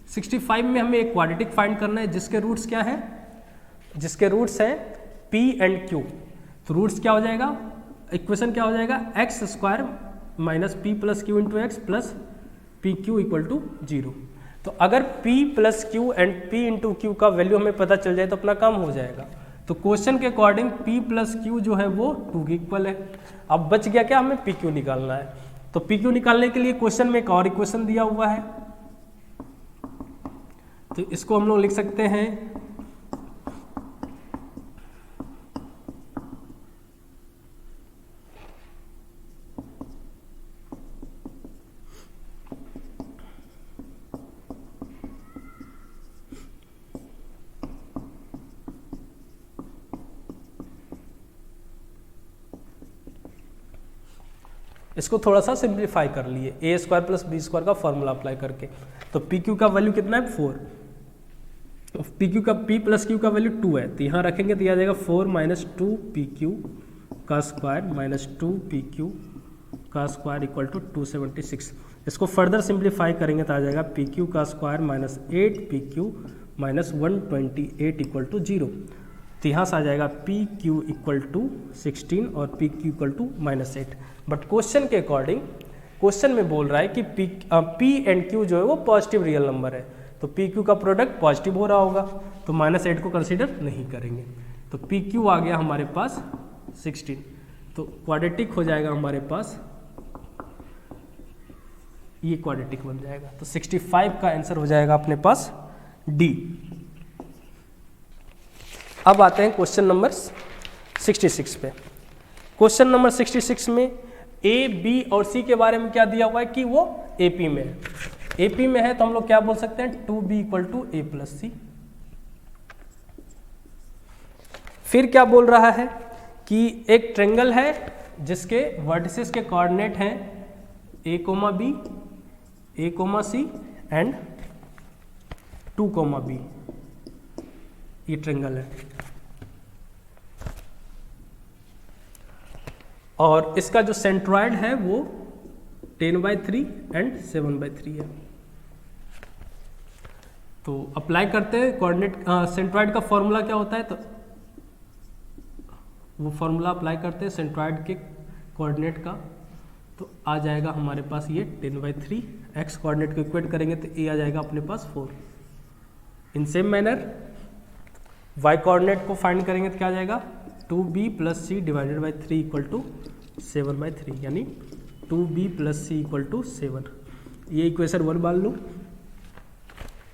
65 में हमें एक क्वाड्रेटिक फाइंड करना है जिसके रूट्स क्या है, जिसके रूट्स है p एंड q। तो रूट्स क्या हो जाएगा, इक्वेशन क्या हो जाएगा, x square minus p plus Q into x plus P Q equal to 0। तो अगर p plus Q and p into Q का वैल्यू हमें पता चल जाए तो अपना काम हो जाएगा। तो क्वेश्चन के अकॉर्डिंग p प्लस क्यू जो है वो 2 के इक्वल है। अब बच गया क्या, हमें pq निकालना है। तो pq निकालने के लिए क्वेश्चन में एक और इक्वेशन दिया हुआ है, तो इसको हम लोग लिख सकते हैं इसको थोड़ा सा सिंप्लीफाई कर लिए, ए स्क्वायर प्लस बी स्क्वायर का फॉर्मूला अप्लाई करके। तो पी क्यू का वैल्यू कितना है 4, तो पी क्यू का p प्लस क्यू का वैल्यू 2 है, तो यहाँ रखेंगे तो आ जाएगा 4 माइनस 2 पी क्यू का स्क्वायर माइनस 2 पी क्यू का स्क्वायर इक्वल टू 276। इसको फर्दर सिंप्लीफाई करेंगे तो आ जाएगा पी क्यू का square minus 8 P Q minus 128 equal to 0। तो यहाँ से आ जाएगा पी क्यू इक्वल टू 16 और P Q equal to minus 8। But question के अकॉर्डिंग क्वेश्चन में बोल रहा है कि p एंड q जो है वो पॉजिटिव रियल नंबर है, तो पी क्यू का प्रोडक्ट पॉजिटिव हो रहा होगा, तो माइनस 8 को कंसीडर नहीं करेंगे। तो पी क्यू आ गया हमारे पास 16, तो क्वाड्रेटिक हो जाएगा हमारे पास, ये क्वाड्रेटिक बन जाएगा। तो 65 का आंसर हो जाएगा अपने पास डी। अब आते हैं क्वेश्चन नंबर 66 पे। क्वेश्चन नंबर 66 में ए, बी और सी के बारे में क्या दिया हुआ है कि वो एपी में है। एपी में है तो हम लोग क्या बोल सकते हैं, 2b equal to A plus C. फिर क्या बोल रहा है कि एक ट्रेंगल है जिसके वर्टिसेस के कोऑर्डिनेट हैं a, b, a, c and 2, b। ये ट्रेंगल है और इसका जो सेंट्रॉइड है वो 10/3 एंड 7/3 है। तो अप्लाई करते हैं कोऑर्डिनेट, सेंट्रॉइड का फॉर्मूला क्या होता है, तो वो फॉर्मूला अप्लाई करते हैं सेंट्रॉइड के कोऑर्डिनेट का, तो आ जाएगा हमारे पास ये 10/3। एक्स कोऑर्डिनेट को इक्वेट करेंगे तो ए आ जाएगा अपने पास 4। In same manner Y coordinate को फाइंड करेंगे तो क्या आ जाएगा, 2b plus C divided by 3 equal to 7/3, यानी 2b plus C equal to 7। ये इक्वेशन 1 मान लो।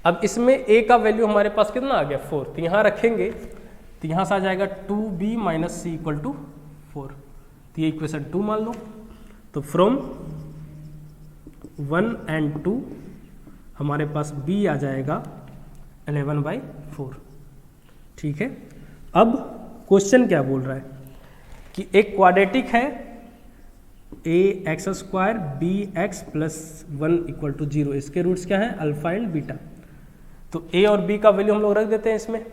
अब इसमें a का वैल्यू हमारे पास कितना आ गया 4, तो यहाँ रखेंगे तो यहाँ से आ जाएगा 2b minus C equal to 4, तो ये इक्वेशन 2 मान लो। तो फ्रॉम 1 एंड 2 हमारे पास b आ जाएगा 11/4। ठीक है। अब क्वेश्चन क्या बोल रहा है कि एक क्वाड्रेटिक है A x square B x plus 1 equal to 0, इसके रूट्स क्या हैं? Alpha and beta. तो ए और बी का वैल्यू हम लोग रख देते हैं इसमें।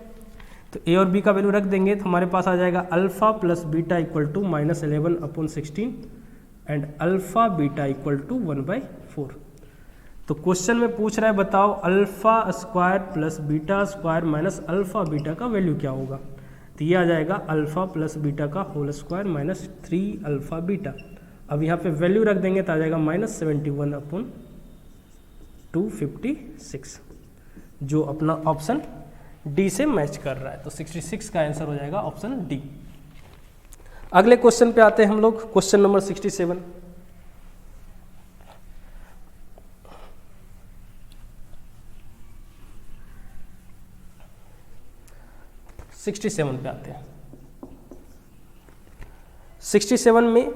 तो ए और बी का वैल्यू रख देंगे तो हमारे पास आ जाएगा alpha plus beta equal to -11/16 and alpha beta equal to 1/4। तो क्वेश्चन में पूछ रहा है बताओ alpha square plus beta square minus alpha beta का वैल्यू क्या होगा। तो ये आ जाएगा अल्फा प्लस बीटा का whole square minus 3 alpha beta. अब यहाँ पे वैल्यू रख देंगे तो आ जाएगा -71/256, जो अपना ऑप्शन डी से मैच कर रहा है। तो 66 का आंसर हो जाएगा ऑप्शन डी। अगले क्वेश्चन पे आते हैं हम लोग, क्वेश्चन नंबर 67। पे आते हैं। 67 में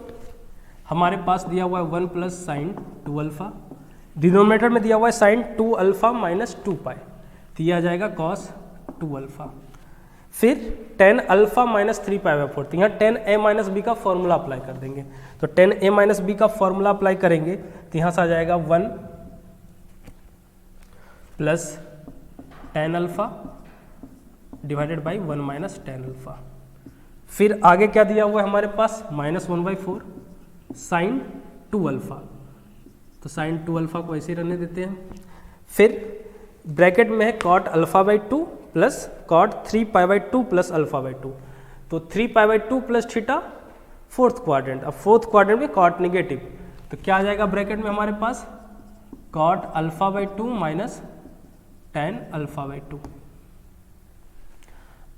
हमारे पास दिया हुआ है 1 प्लस साइन 2 अल्फा, डिनोमिनेटर में दिया हुआ है साइन 2 अल्फा माइनस 2 पाई, तो यह आ जाएगा कॉस 2 अल्फा। फिर tan अल्फा माइनस 3 पाई/4, तो यहाँ tan a माइनस बी का फॉर्मूला अप्लाई कर देंगे। तो tan a माइनस बी का फॉर्मूला अप्लाई करेंगे तो यहाँ से आ जाएगा 1 plus tan alpha divided by 1 minus tan alpha. फिर आगे क्या दिया हुआ है हमारे पास -1/4 साइन 2 अल्फा, तो साइन 2 अल्फा को ऐसे ही रहने देते हैं। फिर ब्रैकेट में है कॉट अल्फा/2 प्लस कॉट 3 पाई/2 प्लस अल्फा/2, तो 3 पाई/2 प्लस थीटा फोर्थ क्वाड्रेंट। अब फोर्थ क्वाड्रेंट में कॉट निगेटिव, तो क्या आ जाएगा ब्रैकेट में हमारे पास कॉट अल्फा/2 माइनस tan अल्फा/2।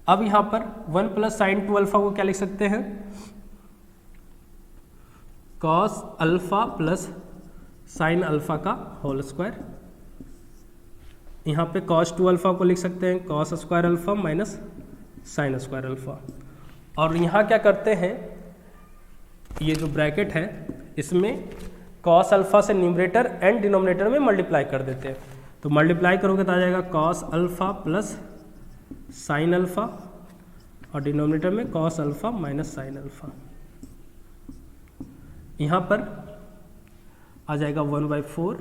अब यहां पर 1 प्लस साइन 2 अल्फा को क्या लिख सकते हैं? Cos alpha plus sine alpha का होल स्क्वायर। यहाँ पे कॉस 2 अल्फा को लिख सकते हैं cos square alpha minus sine square alpha. और यहाँ क्या करते हैं, ये जो ब्रैकेट है इसमें कॉस अल्फा से न्यूमरेटर एंड डिनोमिनेटर में मल्टीप्लाई कर देते हैं। तो मल्टीप्लाई करोगे तो आ जाएगा cos alpha plus sine alpha और डिनोमिनेटर में cos alpha minus sine alpha. यहाँ पर आ जाएगा 1/4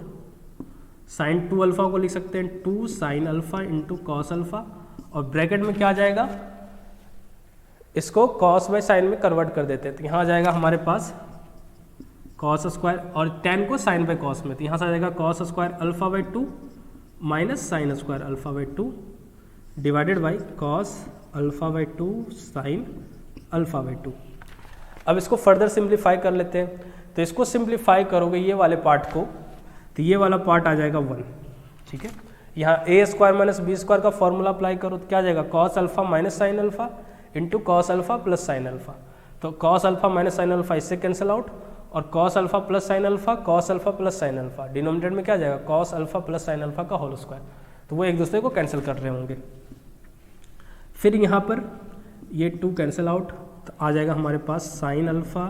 साइन 2 अल्फा को लिख सकते हैं 2 sine alpha into cos alpha, और ब्रैकेट में क्या आ जाएगा, इसको कॉस बाय साइन में कन्वर्ट कर देते हैं। तो यहाँ आ जाएगा हमारे पास कॉस स्क्वायर और tan को साइन बाय कॉस में, तो यहाँ से आ जाएगा कॉस स्क्वायर अल्फा/2 माइनस साइन स्क्वायर अल्फा/2 डिवाइडेड बाई कॉस अल्फा/2 साइन अल्फा/2। अब इसको फर्दर सिंप्लीफाई कर लेते हैं। तो इसको सिंप्लीफाई करोगे ये वाले पार्ट को, तो ये वाला पार्ट आ जाएगा 1, ठीक है। यहाँ a square minus B square का फॉर्मूला अप्लाई करो तो क्या आ जाएगा cos alpha minus sine alpha into cos alpha plus sine alpha. तो cos alpha minus sine alpha इससे कैंसिल आउट, और cos alpha plus sine alpha cos alpha plus sine alpha, denominator में क्या आ जाएगा cos alpha plus sine alpha का whole square, तो वो एक दूसरे को कैंसिल कर रहे होंगे। फिर यहाँ पर ये 2 कैंसिल आउट, तो आ जाएगा हमारे पास साइन अल्फा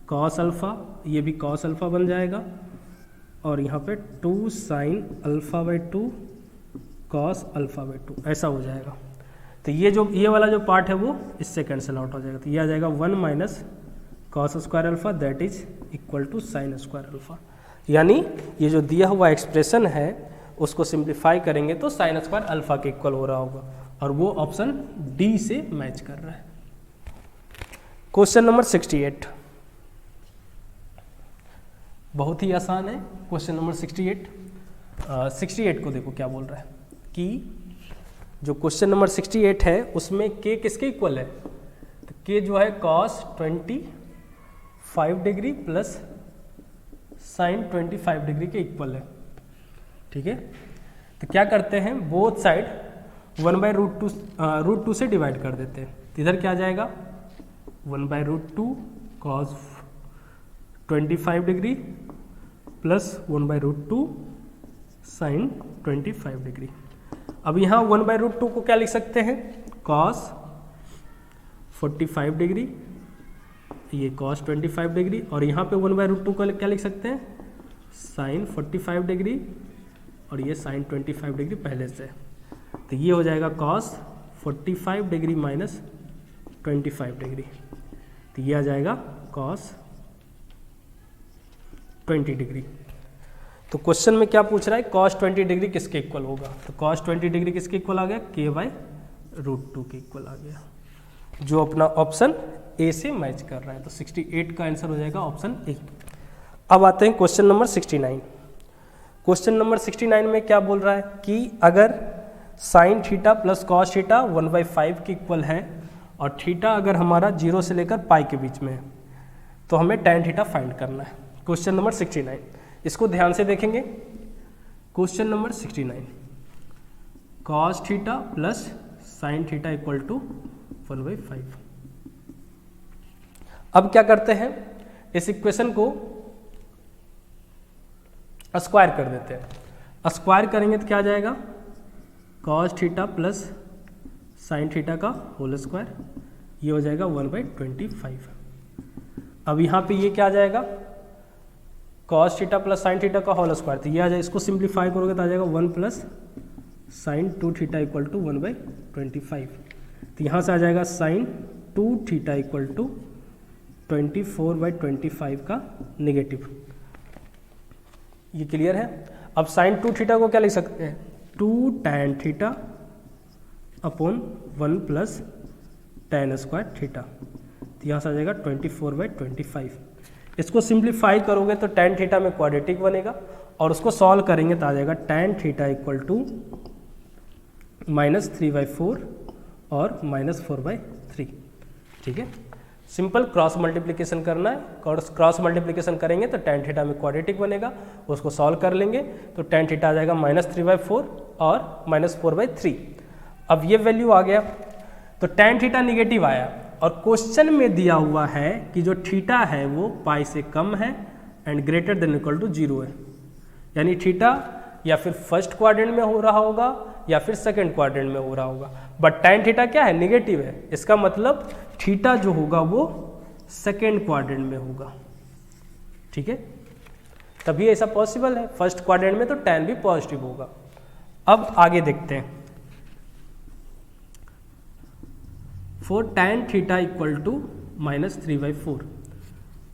कॉस अल्फा, ये भी कॉस अल्फा बन जाएगा, और यहाँ पे 2 साइन अल्फा/2 कॉस अल्फा/2 ऐसा हो जाएगा। तो ये वाला जो पार्ट है वो इससे कैंसिल आउट हो जाएगा, तो ये आ जाएगा 1 minus cos square alpha that is equal to sine square alpha. यानी ये जो दिया हुआ एक्सप्रेशन है उसको सिंप्लीफाई करेंगे तो साइन स्क्वायर अल्फा के इक्वल हो रहा होगा, और वो ऑप्शन डी से मैच कर रहा है। क्वेश्चन नंबर 68 बहुत ही आसान है। क्वेश्चन नंबर 68 को देखो क्या बोल रहा है कि जो क्वेश्चन नंबर 68 है उसमें k किसके इक्वल है, तो k जो है cos 25 degree plus sign 25 degree के इक्वल है, ठीक है। तो क्या करते हैं बोथ साइड 1/√2 से डिवाइड कर देते हैं, तो इधर क्या आ जाएगा 1/√2 cos 25 degree plus 1/√2 sine 25 degree. अब यहाँ 1/√2 को क्या लिख सकते हैं cos 45 डिग्री, ये cos 25 डिग्री, और यहाँ पे 1/√2 को क्या लिख सकते हैं साइन 45 डिग्री, और ये साइन 25 डिग्री पहले से, तो ये हो जाएगा cos 45 डिग्री माइनस 25 डिग्री, तो ये आ जाएगा cos 20 डिग्री। तो क्वेश्चन में क्या पूछ रहा है, cos 20 डिग्री किसके इक्वल होगा, तो cos 20 डिग्री किसके इक्वल आ गया, k/√2 के इक्वल आ गया, जो अपना ऑप्शन ए से मैच कर रहा है। तो 68 का आंसर हो जाएगा ऑप्शन ए। अब आते हैं क्वेश्चन नंबर 69। क्वेश्चन नंबर 69 में क्या बोल रहा है कि अगर sine theta plus cos theta 1/5 के इक्वल है और थीटा अगर हमारा 0 से लेकर पाई के बीच में है तो हमें tan थीटा फाइंड करना है। क्वेश्चन नंबर 69, इसको ध्यान से देखेंगे। Question number 69, cos theta plus sine theta equal to 1/5। अब क्या करते हैं, इस इक्वेशन को स्क्वायर कर देते हैं। स्क्वायर करेंगे तो क्या आ जाएगा, cos theta plus sine theta का होल स्क्वायर, ये हो जाएगा 1/25। अब यहाँ पे ये क्या आ जाएगा, cos theta plus sine theta का होल स्क्वायर, तो ये आ जाएगा, इसको सिंप्लीफाई करोगे तो आ जाएगा 1 plus sine 2 theta equal to 1/25। तो यहाँ से आ जाएगा साइन 2 थीटा इक्वल टू 24/25 का नेगेटिव। ये क्लियर है। अब साइन 2 थीटा को क्या लिख सकते हैं, 2 tan theta upon 1 plus tan square theta, तो यहाँ से आ जाएगा 24/25। इसको सिंप्लीफाई करोगे तो tan थीटा में क्वाड्रेटिक बनेगा और उसको सॉल्व करेंगे तो आ जाएगा tan थीटा इक्वल टू -3/4 और -4/3। ठीक है, सिंपल क्रॉस मल्टीप्लिकेशन करना है, क्रॉस मल्टीप्लिकेशन करेंगे तो tan थीटा में क्वाड्रेटिक बनेगा, उसको सॉल्व कर लेंगे तो tan थीटा आ जाएगा -3/4 और -4/3। अब ये वैल्यू आ गया तो tan थीटा निगेटिव आया और क्वेश्चन में दिया हुआ है कि जो थीटा है वो पाई से कम है and greater than equal to 0 है, यानी थीटा या फिर फर्स्ट क्वाड्रेंट में हो रहा होगा या फिर सेकंड क्वाड्रेंट में हो रहा होगा, बट tan थीटा क्या है, निगेटिव है। इसका मतलब थीटा जो होगा वो सेकंड क्वाड्रेंट में होगा। ठीक है, तभी ऐसा पॉसिबल है, फर्स्ट क्वाड्रेंट में तो tan भी पॉजिटिव होगा। अब आगे देखते हैं, for tan theta equal to -3/4,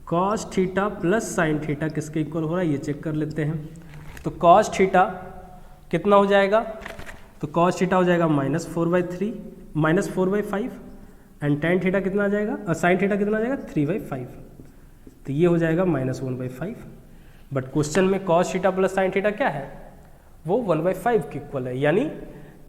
cos theta plus sine theta किसके इक्वल हो रहा है ये चेक कर लेते हैं। तो cos थीटा कितना हो जाएगा, तो cos थीटा हो जाएगा -4/5 एंड tan थीटा कितना आ जाएगा, साइन थीटा कितना आ जाएगा 3/5, तो ये हो जाएगा -1/5। बट क्वेश्चन में cos theta plus sine theta क्या है, वो 1/5 के इक्वल है, यानी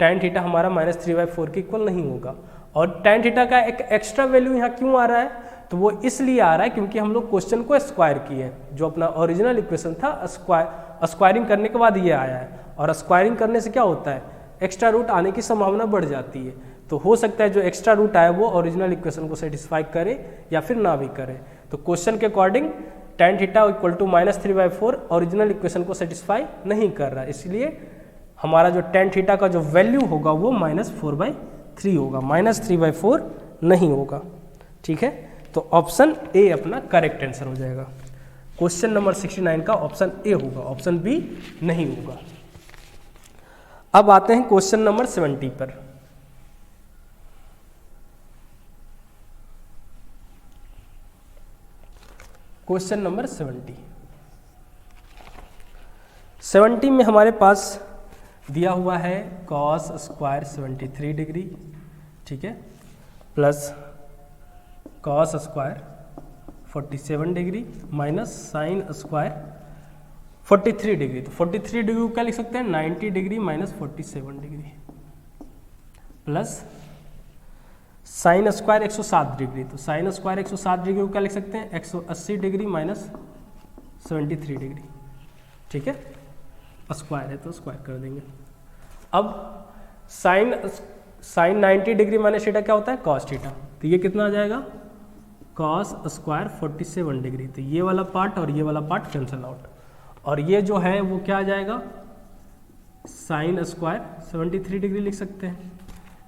tan थीटा हमारा -3/4 के इक्वल नहीं होगा। और tan थीटा का एक एक्स्ट्रा वैल्यू यहाँ क्यों आ रहा है, तो वो इसलिए आ रहा है क्योंकि हम लोग क्वेश्चन को स्क्वायर किए हैं, जो अपना ओरिजिनल इक्वेशन था स्क्वायरिंग करने के बाद ये आया है, और स्क्वायरिंग करने से क्या होता है, एक्स्ट्रा रूट आने की संभावना बढ़ जाती है। तो हो सकता है जो एक्स्ट्रा रूट आए वो ओरिजिनल इक्वेशन को सेटिस्फाई करे या फिर ना भी करे। तो क्वेश्चन के according tan theta equal to -3/4 original equation को सेटिस्फाई नहीं कर रहा है, इसलिए हमारा जो tan थीटा का जो वैल्यू होगा वो -4/3 होगा, -3/4 नहीं होगा। ठीक है, तो ऑप्शन ए अपना करेक्ट आंसर हो जाएगा। क्वेश्चन नंबर 69 का ऑप्शन ए होगा, ऑप्शन बी नहीं होगा। अब आते हैं क्वेश्चन नंबर 70 पर। क्वेश्चन नंबर 70 में हमारे पास दिया हुआ है cos स्क्वायर 73 डिग्री, ठीक है, plus cos square 47 degree minus sine square 43 degree. तो 43 डिग्री को क्या लिख सकते हैं, 90 degree minus 47 degree, plus sine square 107 degree. तो साइन स्क्वायर 107 डिग्री को क्या लिख सकते हैं, 180 डिग्री माइनस 73 डिग्री। ठीक है, स्क्वायर है तो स्क्वायर कर देंगे। अब साइन 90 डिग्री माइनस थीटा क्या होता है, कॉस थीटा। तो ये कितना आ जाएगा, कॉस स्क्वायर 47 डिग्री। तो ये वाला पार्ट और ये वाला पार्ट कैंसिल आउट, और ये जो है वो क्या आ जाएगा, साइन स्क्वायर 73 डिग्री लिख सकते हैं,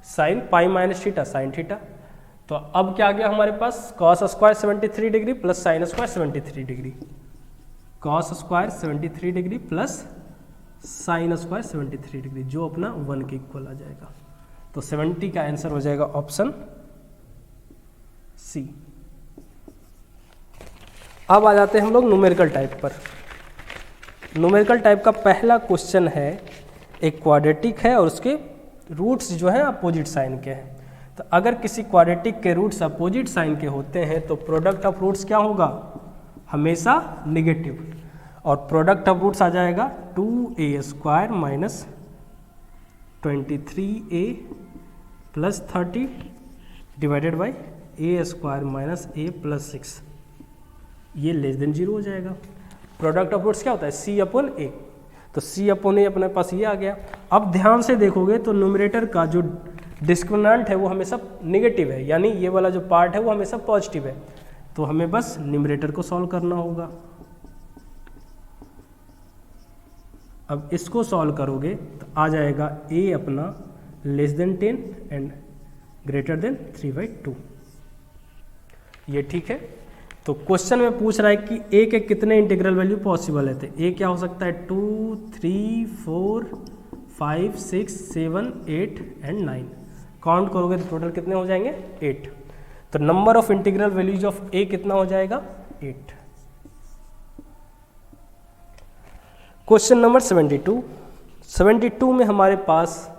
sine pi minus theta sine theta. तो अब क्या आ गया हमारे पास, cos square 73 degree plus sine square 73 degree, cos square 73 degree plus sine square 73 degree, जो अपना 1 के इक्वल आ जाएगा। तो 70 का आंसर हो जाएगा ऑप्शन सी। अब आ जाते हैं हम लोग न्यूमेरिकल टाइप पर। न्यूमेरिकल टाइप का पहला क्वेश्चन है, एक क्वाड्रेटिक है और उसके रूट्स जो हैं अपोजिट साइन के हैं। तो अगर किसी क्वाड्रेटिक के रूट्स अपोजिट साइन के होते हैं तो प्रोडक्ट ऑफ रूट्स क्या होगा, हमेशा नेगेटिव, और प्रोडक्ट ऑफ रूट्स आ जाएगा 2a² minus 23a plus 30 divided by a² minus a plus 6, ये लेस देन 0 हो जाएगा। प्रोडक्ट ऑफ रूट्स क्या होता है, c/a, तो c/a अपने पास ये आ गया। अब ध्यान से देखोगे तो न्यूमरेटर का जो डिस्क्रिमिनेंट है वो हमेशा नेगेटिव है, यानी ये वाला जो पार्ट है वो हमेशा पॉजिटिव है, तो हमें बस न्यूमरेटर को सॉल्व करना होगा। अब इसको सॉल्व करोगे तो आ जाएगा a अपना less than 10 and greater then 3/2, ये ठीक है। तो क्वेश्चन में पूछ रहा है कि a के कितने इंटीग्रल वैल्यू पॉसिबल है, तो a क्या हो सकता है 2, 3, 4, 5, 6, 7, 8 एंड 9, काउंट करोगे तो टोटल कितने हो जाएंगे 8। तो number of integral values of a कितना हो जाएगा 8। क्वेश्चन नंबर 72 में हमारे पास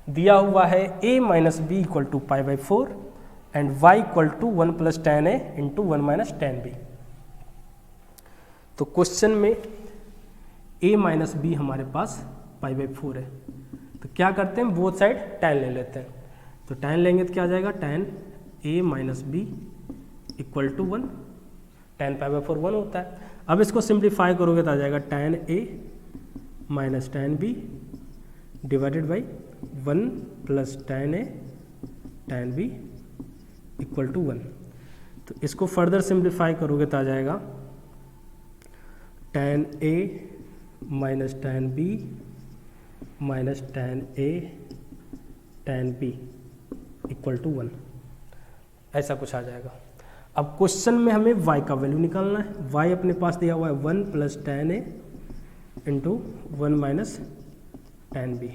दिया हुआ है a minus B equal to π/4 and y equal to 1 plus tan a into 1 minus tan b। तो क्वेश्चन में a माइनस बी हमारे पास π/4 है, तो क्या करते हैं बोथ साइड tan ले लेते हैं। तो tan लेंगे तो क्या आ जाएगा tan a minus B equal to 1, tan π/4 1 होता है। अब इसको सिंप्लीफाई करोगे तो आ जाएगा tan a minus tan b divided by 1 plus tan a tan b equal to 1। तो इसको फर्दर सिंप्लीफाई करोगे तो आ जाएगा tan a minus tan b minus tan a tan b equal to 1, ऐसा कुछ आ जाएगा। अब क्वेश्चन में हमें y का वैल्यू निकालना है। y अपने पास दिया हुआ है 1 plus tan a into 1 minus tan b।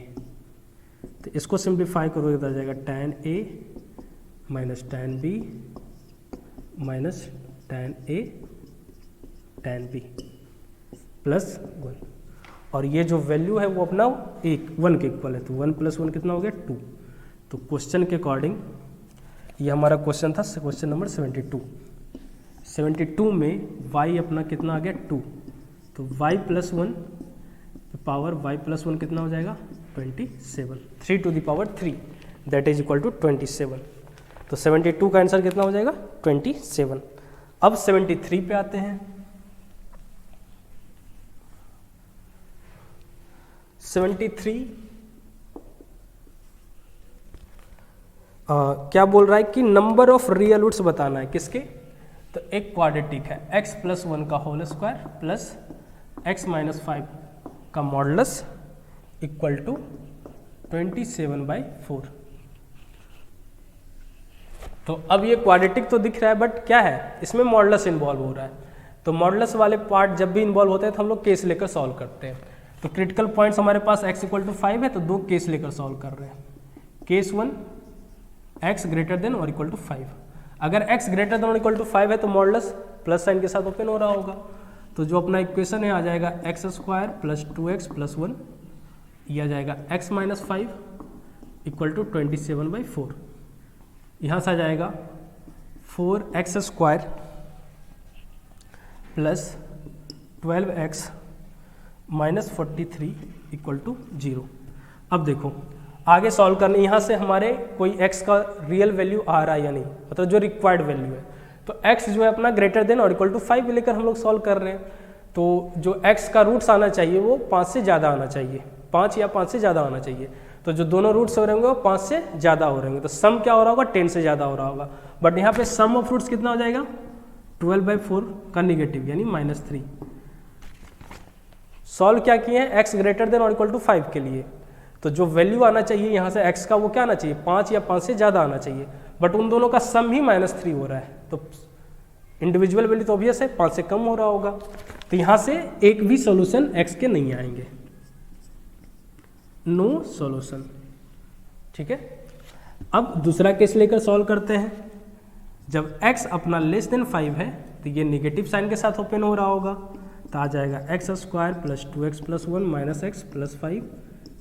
तो इसको सिंप्लीफाई करोगे तो आ जाएगा tan a minus tan b minus tan a tan b plus 1, और ये जो वैल्यू है वो अपना 1 के इक्वल है, तो 1 प्लस 1 कितना हो गया 2। तो क्वेश्चन के अकॉर्डिंग ये हमारा क्वेश्चन था, क्वेश्चन नंबर 72 में y अपना कितना आ गया 2, तो y plus 1 power y plus 1 कितना हो जाएगा 27, 3 to the power 3 that is equal to 27। तो 72 का आंसर कितना हो जाएगा 27। अब 73 पे आते हैं। 73 क्या बोल रहा है कि नंबर ऑफ रियल रूट्स बताना है, किसके, तो एक क्वाड्रेटिक है x प्लस 1 का whole square plus x minus 5 का मॉडुलस इक्वल टू 27/4। तो अब ये क्वाड्रेटिक तो दिख रहा है, बट क्या है इसमें मॉडुलस इन्वॉल्व हो रहा है। तो मॉडुलस वाले पार्ट जब भी इन्वॉल्व होते हैं तो हम लोग केस लेकर सॉल्व करते हैं। तो क्रिटिकल पॉइंट्स हमारे पास x इक्वल टू 5 है, तो 2 केस लेकर सॉल्व कर रहे हैं। केस 1 x ग्रेटर देन और इक्वल टू 5। अगर x ग्रेटर देन और इक्वल टू 5 है तो मॉडुलस प्लस साइन के साथ ओपन हो रहा होगा। तो जो अपना इक्वेशन है आ जाएगा x² प्लस 2x प्लस 1, यह आ जाएगा x माइनस 5 इक्वल टू 27/4। यहाँ से आ जाएगा 4x² plus 12x minus 43 equal to 0। अब देखो आगे सॉल्व करने, यहाँ से हमारे कोई x का रियल वैल्यू आ रहा है या नहीं, मतलब जो रिक्वायर्ड वैल्यू है। तो x जो है अपना ग्रेटर देन और इक्वल टू 5 लेकर हम लोग सॉल्व कर रहे हैं। तो जो x का रूट्स आना चाहिए वो 5 से ज़्यादा आना चाहिए, 5 या 5 से ज़्यादा आना चाहिए। तो जो दोनों रूट्स हो रहे होंगे वो 5 से ज़्यादा हो रहे होंगे। तो सम क्या हो रहा होगा 10 से ज़्यादा हो रहा होगा। बट यहाँ पे सम ऑफ रूट्स कितना हो जाएगा 12/4 का निगेटिव यानी -3। सॉल्व क्या किए हैं x ग्रेटर देन और इक्वल टू 5 के लिए। तो जो वैल्यू आना चाहिए यहाँ से x का वो क्या आना चाहिए 5 या 5 से ज़्यादा आना चाहिए, बट उन दोनों का सम ही -3 हो रहा है। तो इंडिविजुअल वैल्यू तो ऑब्वियस है 5 से कम हो रहा होगा। तो यहाँ से एक भी सॉल्यूशन x के नहीं आएंगे, नो सॉल्यूशन। ठीक है, अब दूसरा केस लेकर सॉल्व करते हैं। जब x अपना लेस देन 5 है तो ये नेगेटिव साइन के साथ ओपन हो रहा होगा। तो आ जाएगा x square plus 2x plus 1 minus x plus 5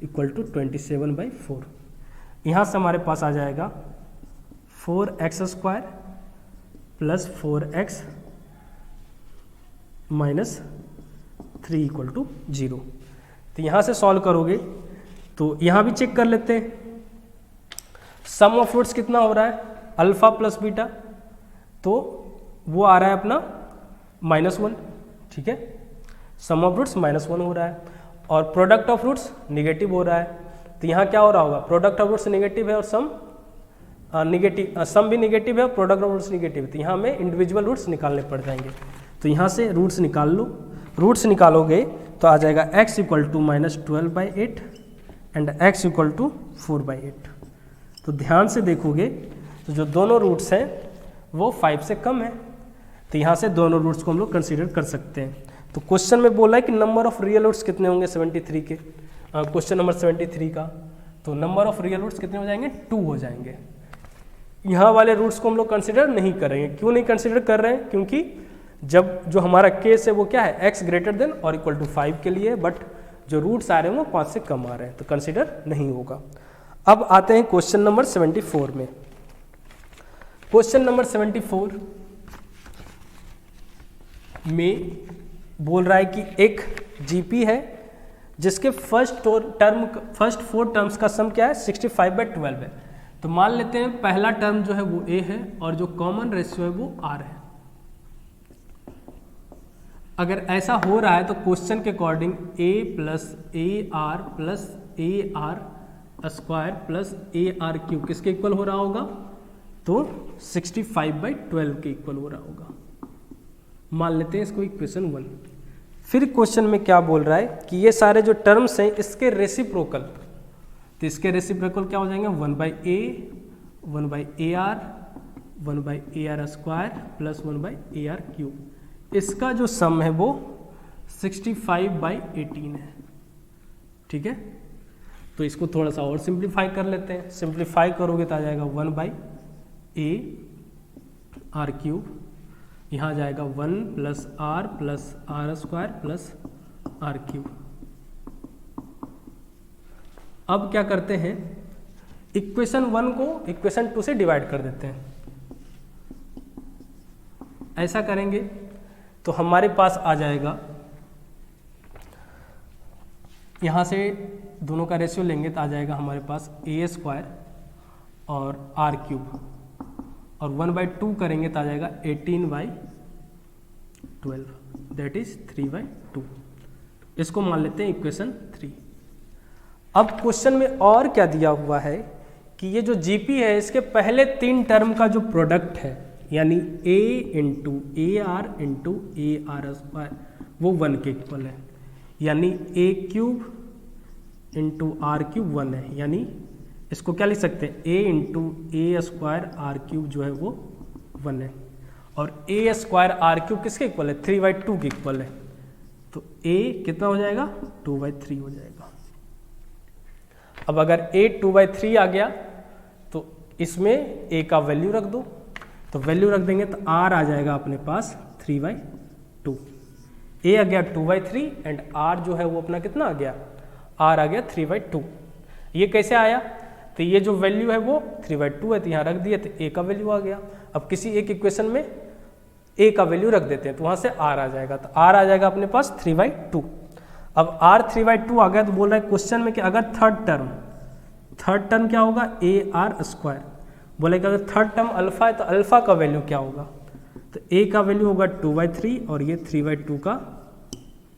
equal to 27/4। यहाँ से हमारे पास आ जाएगा 4x square plus 4x minus 3 equal to 0। तो यहाँ से सॉल्व करोगे तो यहाँ भी चेक कर लेते हैं, सम ऑफ रूट्स कितना हो रहा है, अल्फा प्लस बीटा, तो वो आ रहा है अपना -1, ठीक है, सम ऑफ रूट्स -1 हो रहा है, और प्रोडक्ट ऑफ रूट्स निगेटिव हो रहा है। तो यहाँ क्या हो रहा होगा, प्रोडक्ट ऑफ रूट्स निगेटिव है और सम भी निगेटिव है और प्रोडक्ट ऑफ रूट्स निगेटिव है, तो यहाँ हमें इंडिविजुअल रूट्स निकालने पड़ जाएंगे। तो यहाँ से रूट्स निकाल लो, रूट्स निकालोगे तो आ जाएगा x equal to -12/8 and x equal to 4/8। तो ध्यान से देखोगे तो जो दोनों रूट्स हैं वो 5 से कम है, तो यहाँ से दोनों रूट्स को हम लोग कंसीडर कर सकते हैं। तो क्वेश्चन में बोला है कि नंबर ऑफ रियल रूट्स कितने होंगे 73 के, क्वेश्चन नंबर 73 का, तो नंबर ऑफ रियल रूट्स कितने हो जाएंगे, 2 हो जाएंगे। यहाँ वाले रूट्स को हम लोग कंसीडर नहीं करेंगे। क्यों नहीं कंसीडर कर रहे हैं, क्योंकि जब जो हमारा केस है वो क्या है, x ग्रेटर देन और इक्वल टू 5 के लिए, बट जो रूट्स आ रहे हैं वो 5 से कम आ रहे हैं, तो कंसीडर नहीं होगा। अब आते हैं क्वेश्चन नंबर 74 में। क्वेश्चन नंबर 74 में बोल रहा है कि एक जीपी है जिसके फर्स्ट 4 टर्म्स का सम क्या है, 65/12 है। तो मान लेते हैं पहला टर्म जो है वो a है और जो कॉमन रेशियो है वो r है। अगर ऐसा हो रहा है तो क्वेश्चन के according a plus A R plus A r square plus A R cube किसके इक्वल हो रहा होगा, तो 65/12 के इक्वल हो रहा होगा। मान लेते हैं इसको इक्वेशन 1। फिर क्वेश्चन में क्या बोल रहा है कि ये सारे जो टर्म्स हैं इसके रेसिप्रोकल, तो इसके रेसिप्रोकल क्या हो जाएंगे, 1/a 1/ar 1/ar square plus 1/ar cube. इसका जो सम है वो 65/18 है, ठीक है। तो इसको थोड़ा सा और सिंप्लीफाई कर लेते हैं। सिंप्लीफाई करोगे तो आ जाएगा 1/a आर क्यूब, यहाँ जाएगा 1 plus r square plus r cube. अब क्या करते हैं, इक्वेशन 1 को इक्वेशन 2 से डिवाइड कर देते हैं। ऐसा करेंगे तो हमारे पास आ जाएगा, यहाँ से दोनों का रेशियो लेंगे तो आ जाएगा हमारे पास a स्क्वायर और r क्यूब, और 1/2 करेंगे तो आ जाएगा 18/12, दैट इज 3/2। इसको मान लेते हैं इक्वेशन 3। अब क्वेश्चन में और क्या दिया हुआ है कि ये जो जीपी है इसके पहले 3 टर्म का जो प्रोडक्ट है, यानी a into a r into a r square, वो 1 के इक्वल है, यानी a cube into r cube 1 है, यानी इसको क्या लिख सकते हैं, a into a square r cube जो है वो 1 है, और a स्क्वायर आर क्यूब किसके इक्वल है, 3/2 के इक्वल है। तो a कितना हो जाएगा, 2/3 हो जाएगा। अब अगर a 2/3 आ गया तो इसमें a का वैल्यू रख दो, तो वैल्यू रख देंगे तो r आ जाएगा अपने पास 3/2। a आ गया 2/3 एंड r जो है वो अपना कितना आ गया, r आ गया 3/2। ये कैसे आया, तो ये जो वैल्यू है वो 3/2 है, तो यहाँ रख दिया तो a का वैल्यू आ गया। अब किसी एक इक्वेशन में a का वैल्यू रख देते हैं तो वहाँ से r आ जाएगा, तो r आ जाएगा अपने पास 3/2। अब r 3/2 आ गया तो बोल रहा है क्वेश्चन में कि अगर थर्ड टर्म क्या होगा, ए आर स्क्वायर, बोले कि अगर थर्ड टर्म अल्फा है तो अल्फा का वैल्यू क्या होगा, तो a का वैल्यू होगा 2/3 और ये 3/2 का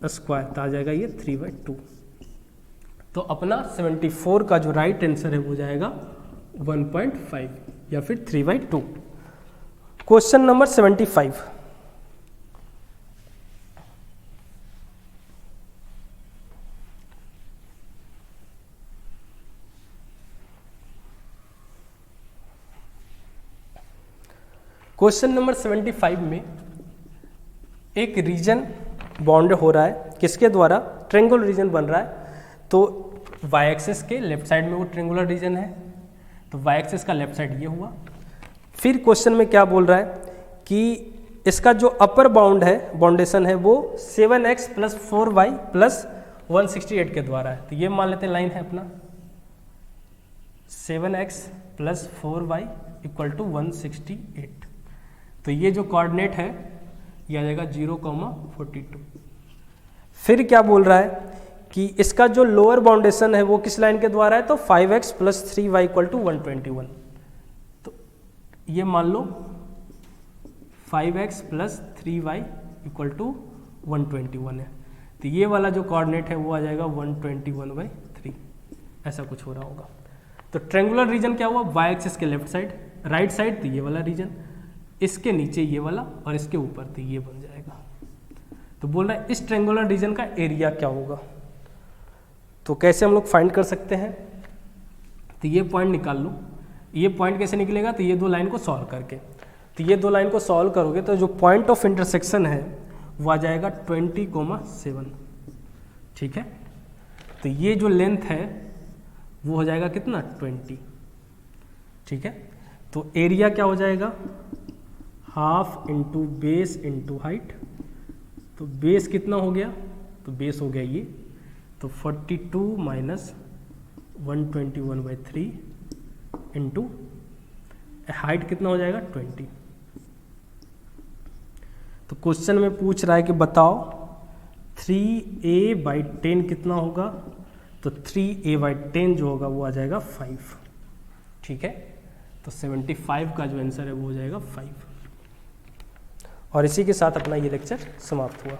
स्क्वायर, तो आ जाएगा ये 3/2। तो अपना 74 का जो राइट आंसर है वो जाएगा 1.5 या फिर 3/2। Question number 75। क्वेश्चन नंबर 75 में एक रीजन बॉन्ड हो रहा है, किसके द्वारा, ट्रेंगुलर रीजन बन रहा है। तो y एक्सिस के लेफ्ट साइड में वो ट्रेंगुलर रीजन है, तो y एक्सिस का लेफ्ट साइड ये हुआ। फिर क्वेश्चन में क्या बोल रहा है कि इसका जो अपर बाउंड है, बाउंडेशन है, वो 7x प्लस 4y प्लस 168 के द्वारा है। तो ये मान लेते हैं लाइन है अपना 7x plus 4y equal to 168। तो ये जो कोऑर्डिनेट है ये आ जाएगा 0,42। फिर क्या बोल रहा है कि इसका जो लोअर बाउंडेशन है वो किस लाइन के द्वारा है, तो 5x plus 3y equal to 121। तो ये मान लो 5x plus 3y equal to 121 है। तो ये वाला जो कोऑर्डिनेट है वो आ जाएगा 121/3, ऐसा कुछ हो रहा होगा। तो ट्रेंगुलर रीजन क्या हुआ, वाई एक्सिस के लेफ्ट साइड, राइट साइड तो ये वाला रीजन, इसके नीचे ये वाला और इसके ऊपर तो ये बन जाएगा। तो बोल रहा है इस ट्रेंगुलर रीजन का एरिया क्या होगा। तो कैसे हम लोग फाइंड कर सकते हैं, तो ये पॉइंट निकाल लो। ये पॉइंट कैसे निकलेगा, तो ये दो लाइन को सॉल्व करके। तो ये दो लाइन को सॉल्व करोगे तो जो पॉइंट ऑफ इंटरसेक्शन है वो आ जाएगा 20,7। ठीक है, तो ये जो लेंथ है वो हो जाएगा कितना 20। ठीक है, तो एरिया क्या हो जाएगा, half into base into height. तो बेस कितना हो गया, तो बेस हो गया ये, तो 42 माइनस 121/3 इंटू हाइट कितना हो जाएगा 20। तो क्वेश्चन में पूछ रहा है कि बताओ 3a/10 कितना होगा, तो 3a/10 जो होगा वो आ जाएगा 5। ठीक है, तो 75 का जो आंसर है वो हो जाएगा 5। और इसी के साथ अपना ये लेक्चर समाप्त हुआ।